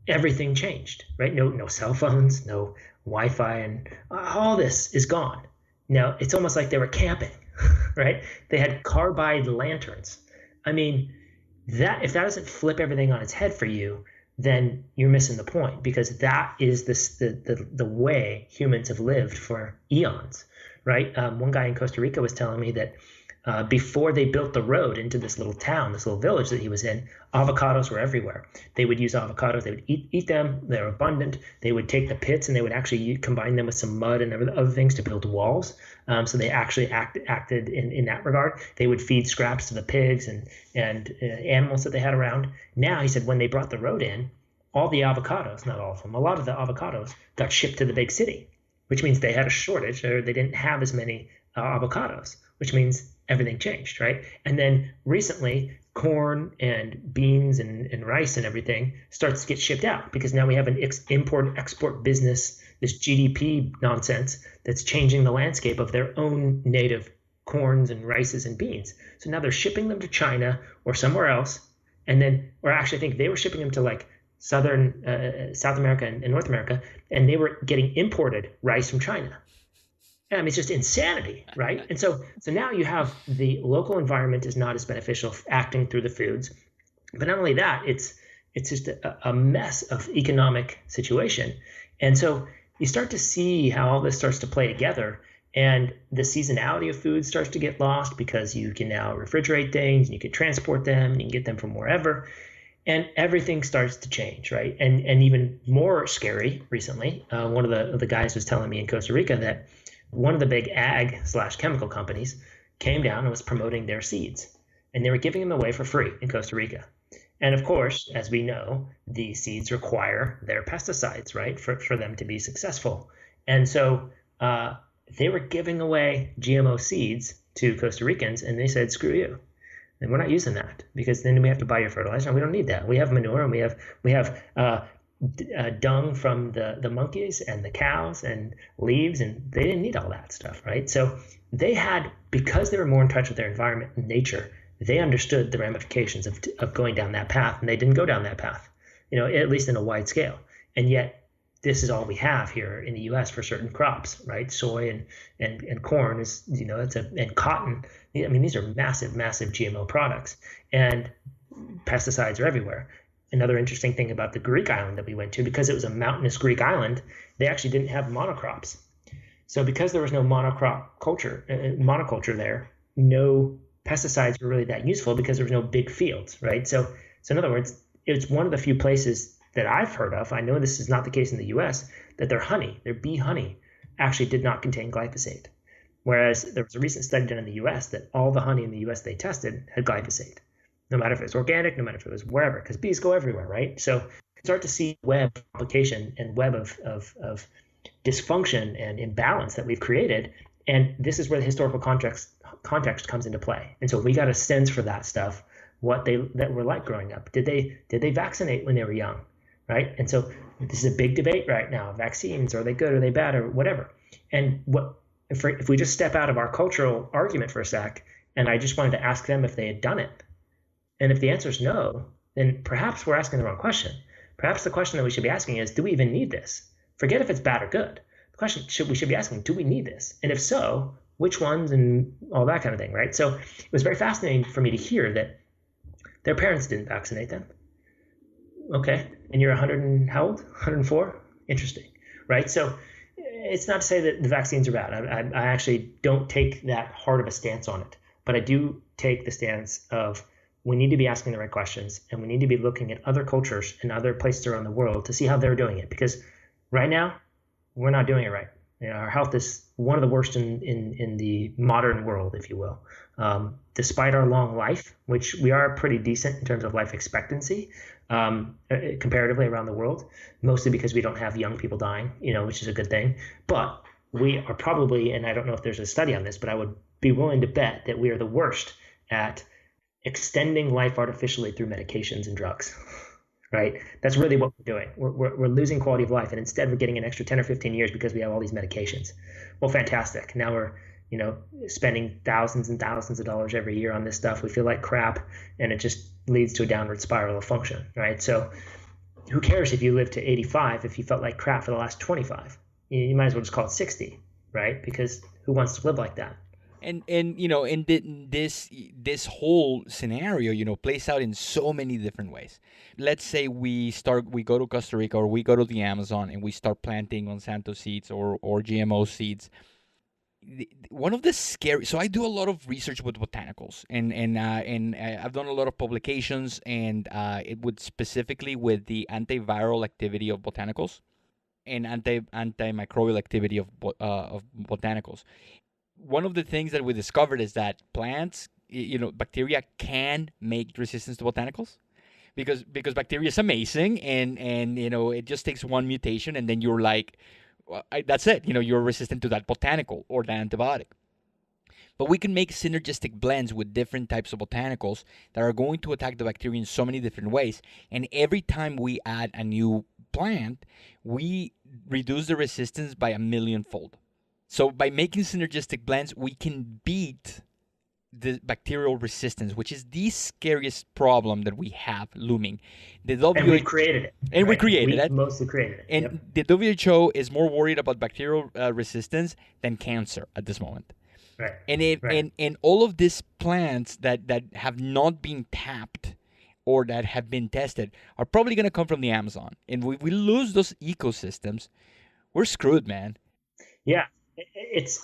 Everything changed, right? No cell phones, no Wi-Fi, and all this is gone. Now, it's almost like they were camping, right? They had carbide lanterns. I mean, if that doesn't flip everything on its head for you, then you're missing the point, because that is the way humans have lived for eons, right? One guy in Costa Rica was telling me that before they built the road into this little town, this little village that he was in, avocados were everywhere. They would use avocados. They would eat them. They're abundant. They would take the pits and they would actually combine them with some mud and other things to build walls. So they actually acted in that regard. They would feed scraps to the pigs and animals that they had around. Now, he said, when they brought the road in, all the avocados, not all of them, a lot of the avocados got shipped to the big city, which means they had a shortage, or they didn't have as many avocados, which means everything changed, right? And then recently, corn and beans and rice and everything starts to get shipped out because now we have an import-export business, this GDP nonsense that's changing the landscape of their own native corns and rices and beans. So now they're shipping them to China or somewhere else, and then, or actually I think they were shipping them to like South America and North America, and they were getting imported rice from China. I mean, it's just insanity, right? And so now you have the local environment is not as beneficial acting through the foods, but not only that, it's just a mess of economic situation. And so you start to see how all this starts to play together, and the seasonality of food starts to get lost because you can now refrigerate things, and you can transport them, and you can get them from wherever. And everything starts to change, right? And even more scary recently, one of the guys was telling me in Costa Rica that one of the big ag/chemical companies came down and was promoting their seeds, and they were giving them away for free in Costa Rica. And of course, as we know, the seeds require their pesticides, right, for them to be successful. And so they were giving away GMO seeds to Costa Ricans, and they said, "Screw you." And we're not using that because then we have to buy your fertilizer. And we don't need that. We have manure, and we have dung from the monkeys and the cows and leaves, and they didn't need all that stuff, right? So they had, because they were more in touch with their environment and nature, they understood the ramifications of going down that path, and they didn't go down that path, at least in a wide scale. And yet, this is all we have here in the U.S. for certain crops, right? Soy and corn is, and cotton. I mean, these are massive, massive GMO products, and pesticides are everywhere. Another interesting thing about the Greek island that we went to, because it was a mountainous Greek island, they actually didn't have monocrops. So because there was no monoculture there, no pesticides were really that useful because there was no big fields, right? So in other words, it's one of the few places that I've heard of, I know this is not the case in the US, that their bee honey actually did not contain glyphosate. Whereas there was a recent study done in the US that all the honey in the US they tested had glyphosate, no matter if it was organic, no matter if it was wherever, because bees go everywhere, right? So you start to see web application and web of dysfunction and imbalance that we've created. And this is where the historical context comes into play. And so we got a sense for that stuff, what that were like growing up. Did they vaccinate when they were young? Right? And so this is a big debate right now. Vaccines, are they good, are they bad, or whatever? And if we just step out of our cultural argument for a sec, and I just wanted to ask them if they had done it. And if the answer is no, then perhaps we're asking the wrong question. Perhaps the question that we should be asking is, do we even need this? Forget if it's bad or good. The question we should be asking, do we need this? And if so, which ones, and all that kind of thing, right? So it was very fascinating for me to hear that their parents didn't vaccinate them. Okay, and you're 100 and how old? 104? Interesting, right? So it's not to say that the vaccines are bad. I actually don't take that hard of a stance on it, but I do take the stance of we need to be asking the right questions, and we need to be looking at other cultures and other places around the world to see how they're doing it, because right now we're not doing it right. Our health is one of the worst in the modern world, if you will. Despite our long life, which we are pretty decent in terms of life expectancy, comparatively around the world, mostly because we don't have young people dying, which is a good thing. But we are probably, and I don't know if there's a study on this, but I would be willing to bet that we are the worst at extending life artificially through medications and drugs. Right? That's really what we're doing. We're losing quality of life, and instead we're getting an extra 10 or 15 years because we have all these medications. Well, fantastic. Now we're, spending thousands and thousands of dollars every year on this stuff. We feel like crap, and it just leads to a downward spiral of function, right? So who cares if you live to 85 if you felt like crap for the last 25? You might as well just call it 60, right? Because who wants to live like that? And this whole scenario, plays out in so many different ways. Let's say we go to Costa Rica, or we go to the Amazon, and we start planting Monsanto seeds or GMO seeds. one of the scary. So I do a lot of research with botanicals, and I've done a lot of publications, and it would specifically with the antiviral activity of botanicals and antimicrobial activity of botanicals. One of the things that we discovered is that plants, bacteria can make resistance to botanicals because bacteria is amazing, and it just takes one mutation, and then you're like, well, that's it. You're resistant to that botanical or that antibiotic. But we can make synergistic blends with different types of botanicals that are going to attack the bacteria in so many different ways. And every time we add a new plant, we reduce the resistance by a millionfold. So by making synergistic blends, we can beat the bacterial resistance, which is the scariest problem that we have looming. And we created it. And right? We created it. Mostly created it. And the WHO is more worried about bacterial resistance than cancer at this moment. Right. And all of these plants that have not been tapped or that have been tested are probably going to come from the Amazon. And we lose those ecosystems, we're screwed, man. Yeah. It's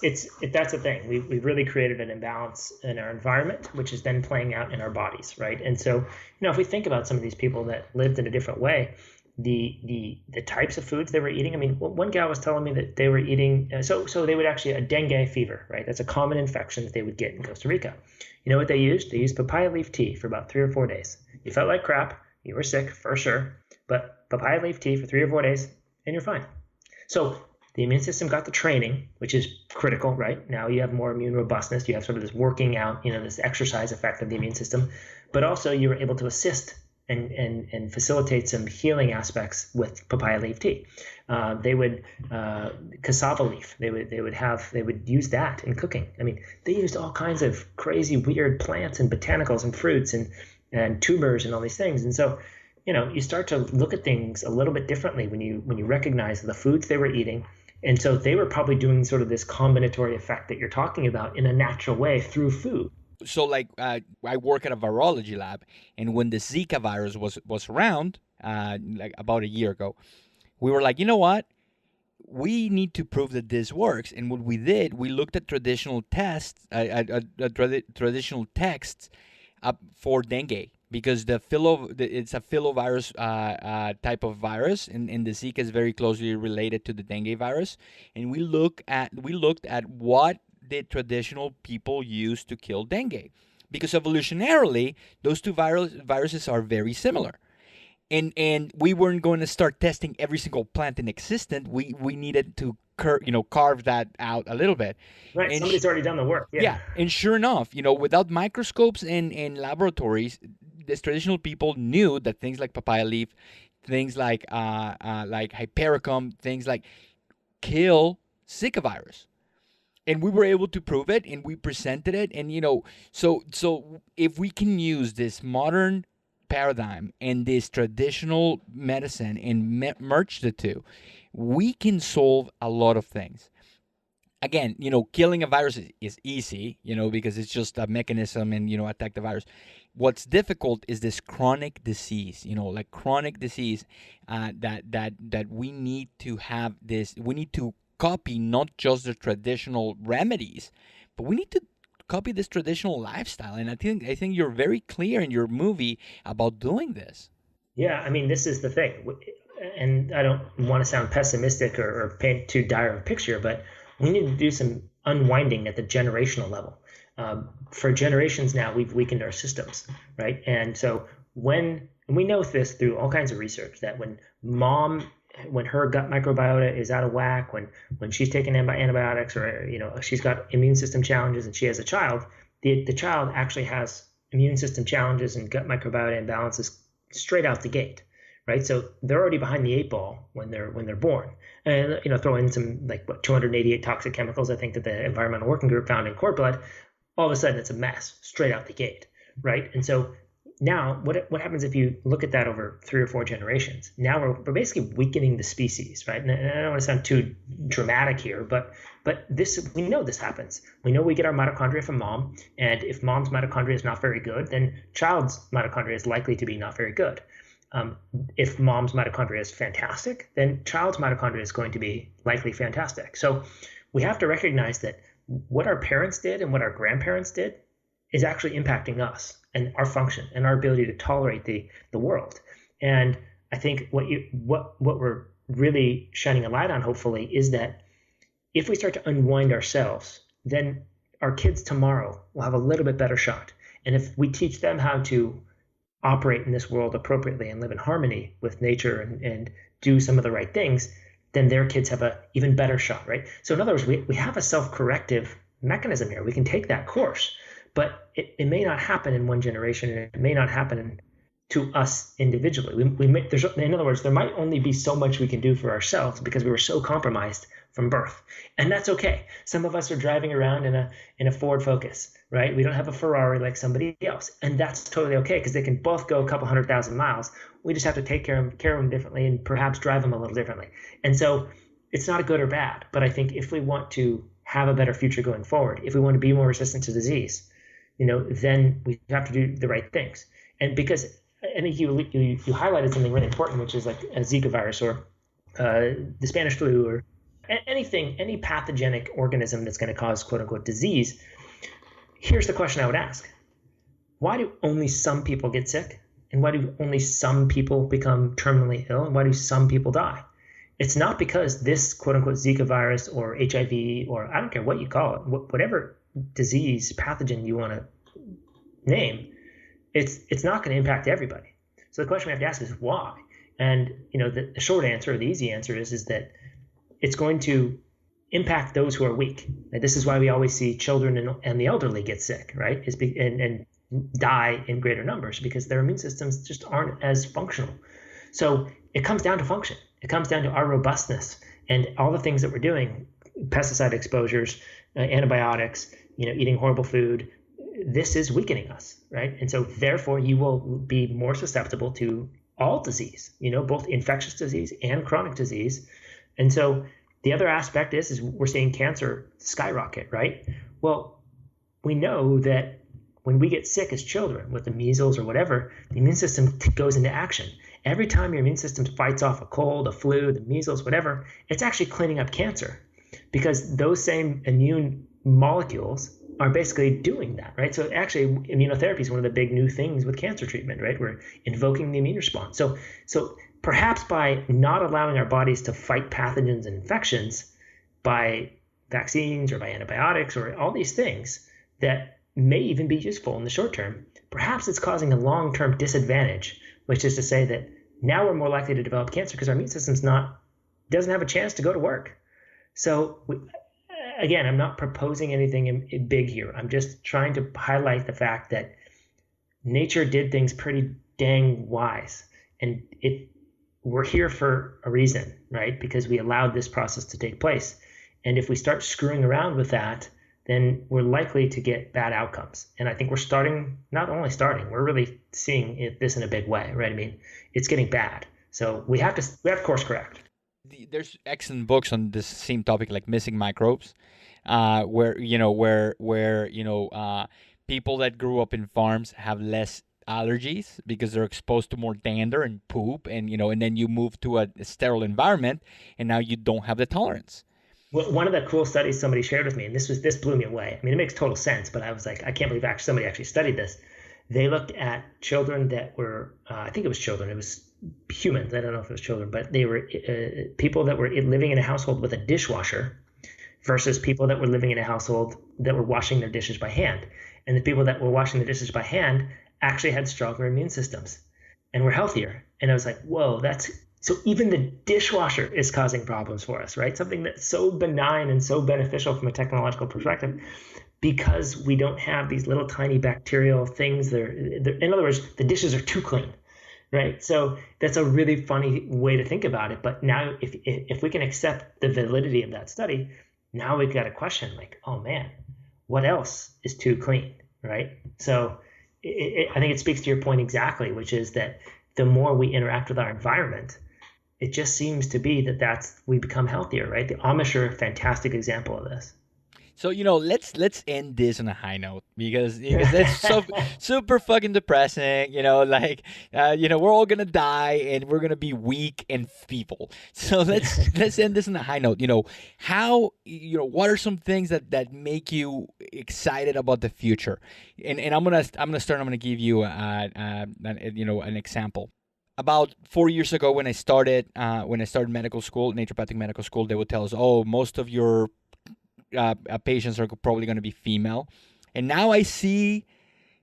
that's the thing. We've really created an imbalance in our environment, which is then playing out in our bodies, right? And so, if we think about some of these people that lived in a different way, the types of foods they were eating. I mean, one gal was telling me that they were eating so they would actually a dengue fever, right? That's a common infection that they would get in Costa Rica. You know what they used? They used papaya leaf tea for about 3 or 4 days. You felt like crap. You were sick for sure, but papaya leaf tea for 3 or 4 days, and you're fine. So the immune system got the training, which is critical, right? Now you have more immune robustness. You have sort of this working out, this exercise effect of the immune system, but also you were able to assist and facilitate some healing aspects with papaya leaf tea. They would cassava leaf. They would use that in cooking. I mean, they used all kinds of crazy, weird plants and botanicals and fruits and tubers and all these things. And so, you start to look at things a little bit differently when you recognize the foods they were eating. And so they were probably doing sort of this combinatory effect that you're talking about in a natural way through food. So like I work at a virology lab, and when the Zika virus was around, like about a year ago, we were like, you know what? We need to prove that this works. And what we did, we looked at traditional tests, traditional texts for dengue. Because it's a filovirus type of virus, and the Zika is very closely related to the dengue virus. And we looked at what the traditional people used to kill dengue, because evolutionarily those two viruses are very similar. And we weren't going to start testing every single plant in existence. We needed to carve that out a little bit. Right, and somebody's already done the work. Yeah, and sure enough, without microscopes and laboratories, these traditional people knew that things like papaya leaf, things like hypericum, things like kill Zika virus. And we were able to prove it, and we presented it. And so if we can use this modern paradigm and this traditional medicine and merge the two, we can solve a lot of things. Again, killing a virus is easy, because it's just a mechanism and, attack the virus. What's difficult is this chronic disease, like chronic disease that we need to have this. We need to copy not just the traditional remedies, but we need to copy this traditional lifestyle. And I think you're very clear in your movie about doing this. Yeah, I mean, this is the thing. And I don't want to sound pessimistic or paint too dire a picture, but we need to do some unwinding at the generational level. For generations now, we've weakened our systems, right? And so and we know this through all kinds of research, that when her gut microbiota is out of whack, when she's taking antibiotics, or she's got immune system challenges and she has a child, the child actually has immune system challenges and gut microbiota imbalances straight out the gate, right? So they're already behind the 8 ball when they're born. And throw in some 288 toxic chemicals, I think, that the environmental working group found in cord blood. All of a sudden it's a mess straight out the gate, right? And so now what happens if you look at that over 3 or 4 generations? Now we're basically weakening the species, right? And I don't want to sound too dramatic here, but we know this happens. We know we get our mitochondria from mom, and if mom's mitochondria is not very good, then child's mitochondria is likely to be not very good. If mom's mitochondria is fantastic, then child's mitochondria is going to be likely fantastic. So we have to recognize that what our parents did and what our grandparents did is actually impacting us and our function and our ability to tolerate the world. And I think what we're really shining a light on, hopefully, is that if we start to unwind ourselves, then our kids tomorrow will have a little bit better shot. And if we teach them how to operate in this world appropriately and live in harmony with nature and do some of the right things, then their kids have a even better shot, right? So in other words, we have a self-corrective mechanism here. We can take that course, but it may not happen in one generation, and it may not happen to us individually. In other words, there might only be so much we can do for ourselves because we were so compromised from birth, and that's okay. Some of us are driving around in a Ford Focus, right? We don't have a Ferrari like somebody else, and that's totally okay because they can both go a couple 100,000 miles. We just have to take care of them differently and perhaps drive them a little differently. And so it's not a good or bad, but I think if we want to have a better future going forward, if we want to be more resistant to disease, then we have to do the right things. And because I think you highlighted something really important, which is like a Zika virus or the Spanish flu or any pathogenic organism that's going to cause quote unquote disease. Here's the question I would ask. Why do only some people get sick? And why do only some people become terminally ill? And why do some people die? It's not because this quote unquote Zika virus or HIV or I don't care what you call it, whatever disease, pathogen you want to name, it's not going to impact everybody. So the question we have to ask is why? And the short answer or the easy answer is that it's going to impact those who are weak. And this is why we always see children and the elderly get sick, right? And die in greater numbers because their immune systems just aren't as functional. So it comes down to function. It comes down to our robustness and all the things that we're doing, pesticide exposures, antibiotics, eating horrible food. This is weakening us, right? And so therefore you will be more susceptible to all disease, both infectious disease and chronic disease. And so the other aspect is we're seeing cancer skyrocket, right? Well, we know that when we get sick as children with the measles or whatever, the immune system goes into action. Every time your immune system fights off a cold, a flu, the measles, whatever, it's actually cleaning up cancer because those same immune molecules are basically doing that, right? So actually immunotherapy is one of the big new things with cancer treatment, right? We're invoking the immune response. So perhaps by not allowing our bodies to fight pathogens and infections by vaccines or by antibiotics or all these things that may even be useful in the short term, perhaps it's causing a long-term disadvantage, which is to say that now we're more likely to develop cancer because our immune system's doesn't have a chance to go to work. So again, I'm not proposing anything big here. I'm just trying to highlight the fact that nature did things pretty dang wise, and we're here for a reason, right? Because we allowed this process to take place. And if we start screwing around with that, then we're likely to get bad outcomes. And I think we're really seeing this in a big way, right? I mean, it's getting bad. So we have to course correct. There's excellent books on this same topic, like Missing Microbes, where people that grew up in farms have less allergies because they're exposed to more dander and poop, and then you move to a sterile environment, and now you don't have the tolerance. Well, one of the cool studies somebody shared with me, and this blew me away. I mean, it makes total sense, but I was like, I can't believe somebody actually studied this. They looked at children that were, I think it was children. It was humans. I don't know if it was children, but they were people that were living in a household with a dishwasher versus people that were living in a household that were washing their dishes by hand. And the people that were washing the dishes by hand actually had stronger immune systems and were healthier. And I was like, whoa, so even the dishwasher is causing problems for us, right? Something that's so benign and so beneficial from a technological perspective, because we don't have these little tiny bacterial things. In other words, the dishes are too clean, right? So that's a really funny way to think about it. But now if we can accept the validity of that study, now we've got a question like, oh man, what else is too clean, right? So I think it speaks to your point exactly, which is that the more we interact with our environment, it just seems to be that we become healthier, right? The Amish are a fantastic example of this. So let's end this on a high note because that's so super fucking depressing. We're all gonna die and we're gonna be weak and feeble. So let's end this on a high note. How what are some things that make you excited about the future? And I'm gonna give you an example. About 4 years ago, when I started medical school, naturopathic medical school, they would tell us, oh, most of your patients are probably going to be female. And now I see,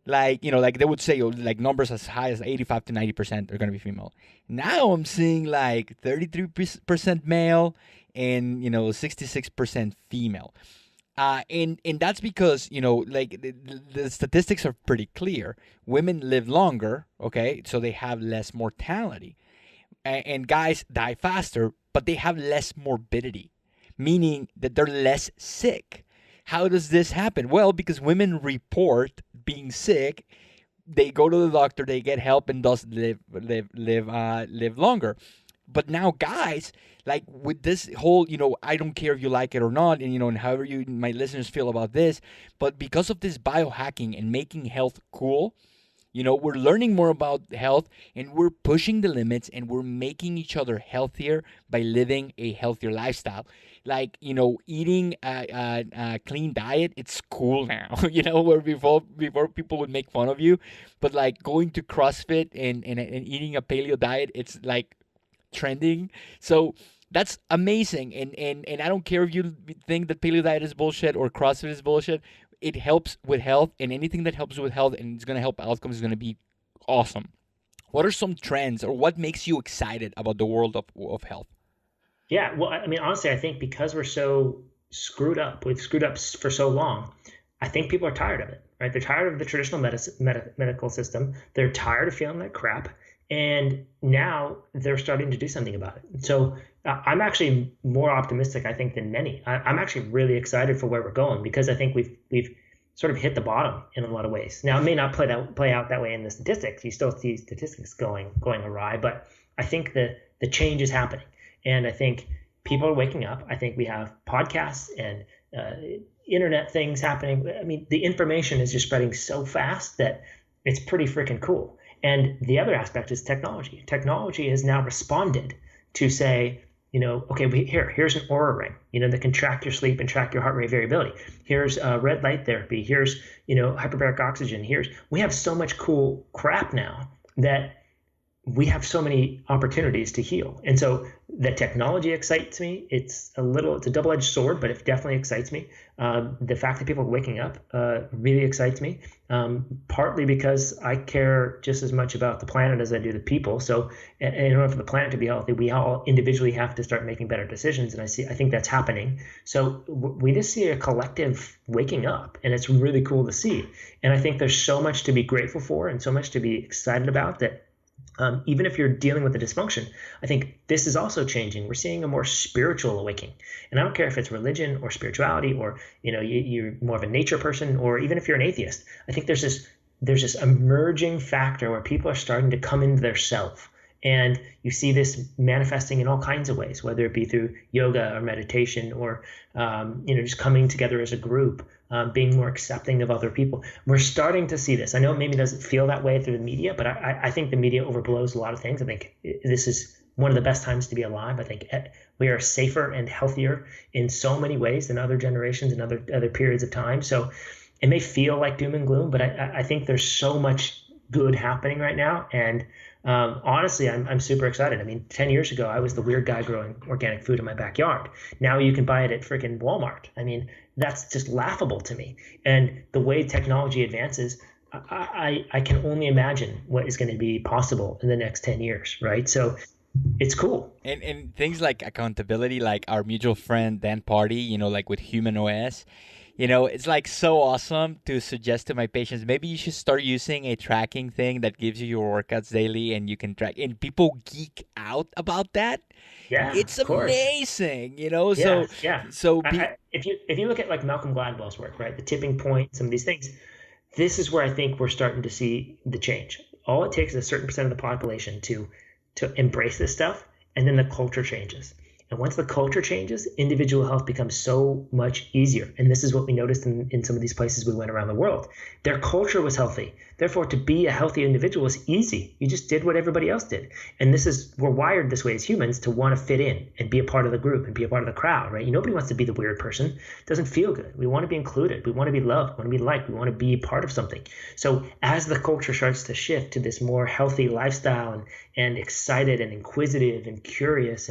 like they would say, like numbers as high as 85 to 90% are going to be female. Now I'm seeing like 33% male and 66% female. And that's because like the statistics are pretty clear. Women live longer, okay, so they have less mortality, and guys die faster, but they have less morbidity, meaning that they're less sick. How does this happen? Well, because women report being sick, they go to the doctor, they get help, and thus live longer. But now guys, like with this whole, I don't care if you like it or not, and however my listeners feel about this, but because of this biohacking and making health cool, we're learning more about health and we're pushing the limits and we're making each other healthier by living a healthier lifestyle. Like, eating a clean diet, it's cool now, where before people would make fun of you. But like going to CrossFit and eating a paleo diet, it's like trending. So that's amazing. And I don't care if you think that paleo diet is bullshit or CrossFit is bullshit. It helps with health, and anything that helps with health and it's going to help outcomes is going to be awesome. What are some trends, or what makes you excited about the world of health? Yeah, well, I mean, honestly, I think because we've screwed up for so long, I think people are tired of it, right? They're tired of the traditional medical system. They're tired of feeling like crap. And now they're starting to do something about it. So I'm actually more optimistic, I think, than many. I'm actually really excited for where we're going because I think we've sort of hit the bottom in a lot of ways. Now, it may not play out that way in the statistics. You still see statistics going awry, but I think the change is happening. And I think people are waking up. I think we have podcasts and internet things happening. I mean, the information is just spreading so fast that it's pretty freaking cool. And the other aspect is technology. Technology has now responded to say, okay, here's an Oura ring, that can track your sleep and track your heart rate variability. Here's red light therapy. Here's, hyperbaric oxygen. We have so much cool crap now that we have so many opportunities to heal. And so the technology excites me. It's a double-edged sword, but it definitely excites me. The fact that people are waking up really excites me, partly because I care just as much about the planet as I do the people. So in order for the planet to be healthy, we all individually have to start making better decisions. And I think that's happening. So we just see a collective waking up, and it's really cool to see. And I think there's so much to be grateful for and so much to be excited about that. Even if you're dealing with a dysfunction, I think this is also changing. We're seeing a more spiritual awakening. And I don't care if it's religion or spirituality or, you're more of a nature person, or even if you're an atheist. I think there's this emerging factor where people are starting to come into their self. And you see this manifesting in all kinds of ways, whether it be through yoga or meditation or, just coming together as a group, being more accepting of other people. We're starting to see this. I know it maybe doesn't feel that way through the media, but I think the media overblows a lot of things. I think this is one of the best times to be alive. I think we are safer and healthier in so many ways than other generations and other periods of time. So it may feel like doom and gloom, but I think there's so much good happening right now. And honestly, I'm super excited. I mean, 10 years ago, I was the weird guy growing organic food in my backyard. Now you can buy it at freaking Walmart. I mean, that's just laughable to me. And the way technology advances, I can only imagine what is going to be possible in the next 10 years, right? So it's cool. And things like accountability, like our mutual friend Dan Party, like with Human OS, it's like so awesome to suggest to my patients, maybe you should start using a tracking thing that gives you your workouts daily and you can track. And people geek out about that. Yeah, it's amazing, Yeah, yeah. So if you look at like Malcolm Gladwell's work, right, the tipping point, some of these things, this is where I think we're starting to see the change. All it takes is a certain percent of the population to embrace this stuff, and then the culture changes. And once the culture changes, individual health becomes so much easier. And this is what we noticed in some of these places we went around the world. Their culture was healthy. Therefore, to be a healthy individual was easy. You just did what everybody else did. And we're wired this way as humans to want to fit in and be a part of the group and be a part of the crowd, right? Nobody wants to be the weird person. It doesn't feel good. We want to be included. We want to be loved. We want to be liked. We want to be part of something. So as the culture starts to shift to this more healthy lifestyle and excited and inquisitive and curious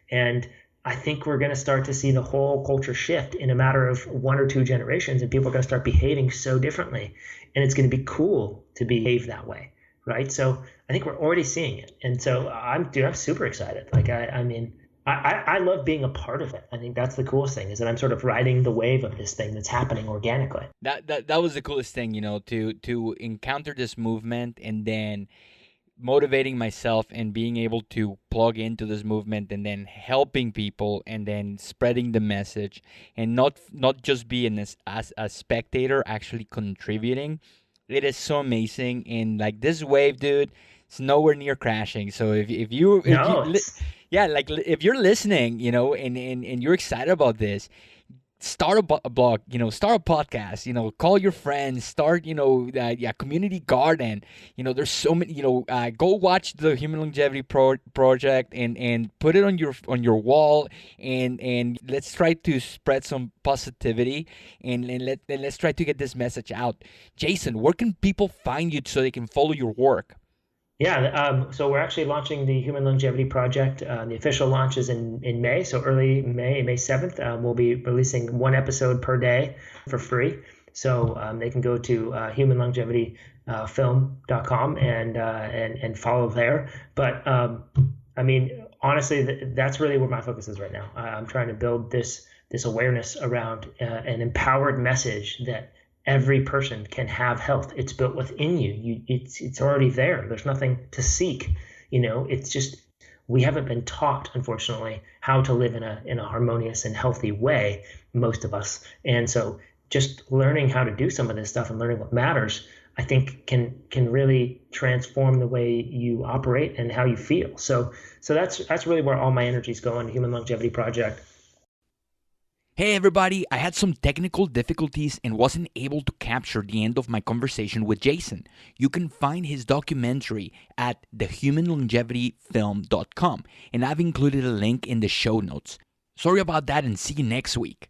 and I think we're going to start to see the whole culture shift in a matter of 1 or 2 generations, and people are going to start behaving so differently. And it's going to be cool to behave that way, right? So I think we're already seeing it. And so I'm super excited. Like, I love being a part of it. I think that's the coolest thing, is that I'm sort of riding the wave of this thing that's happening organically. That was the coolest thing, to encounter this movement and then motivating myself and being able to plug into this movement and then helping people and then spreading the message and not just being as a spectator, actually contributing. It is so amazing. And like this wave, dude, it's nowhere near crashing. So if you're listening, and you're excited about this, start a blog, start a podcast, call your friends, start, community garden. There's so many, go watch the Human Longevity Project and put it on your wall, and let's try to spread some positivity and let's try to get this message out. Jason, where can people find you so they can follow your work? Yeah, so we're actually launching the Human Longevity Project. The official launch is in May, so early May 7th. We'll be releasing 1 episode per day for free. So they can go to humanlongevityfilm.com and follow there. But honestly, that's really where my focus is right now. I'm trying to build this awareness around an empowered message that every person can have health. It's built within you. It's already there. There's nothing to seek. It's just we haven't been taught, unfortunately, how to live in a harmonious and healthy way, most of us. And so just learning how to do some of this stuff and learning what matters, I think can really transform the way you operate and how you feel. So that's really where all my energy is going, Human Longevity Project. Hey everybody, I had some technical difficulties and wasn't able to capture the end of my conversation with Jason. You can find his documentary at thehumanlongevityfilm.com, and I've included a link in the show notes. Sorry about that, and see you next week.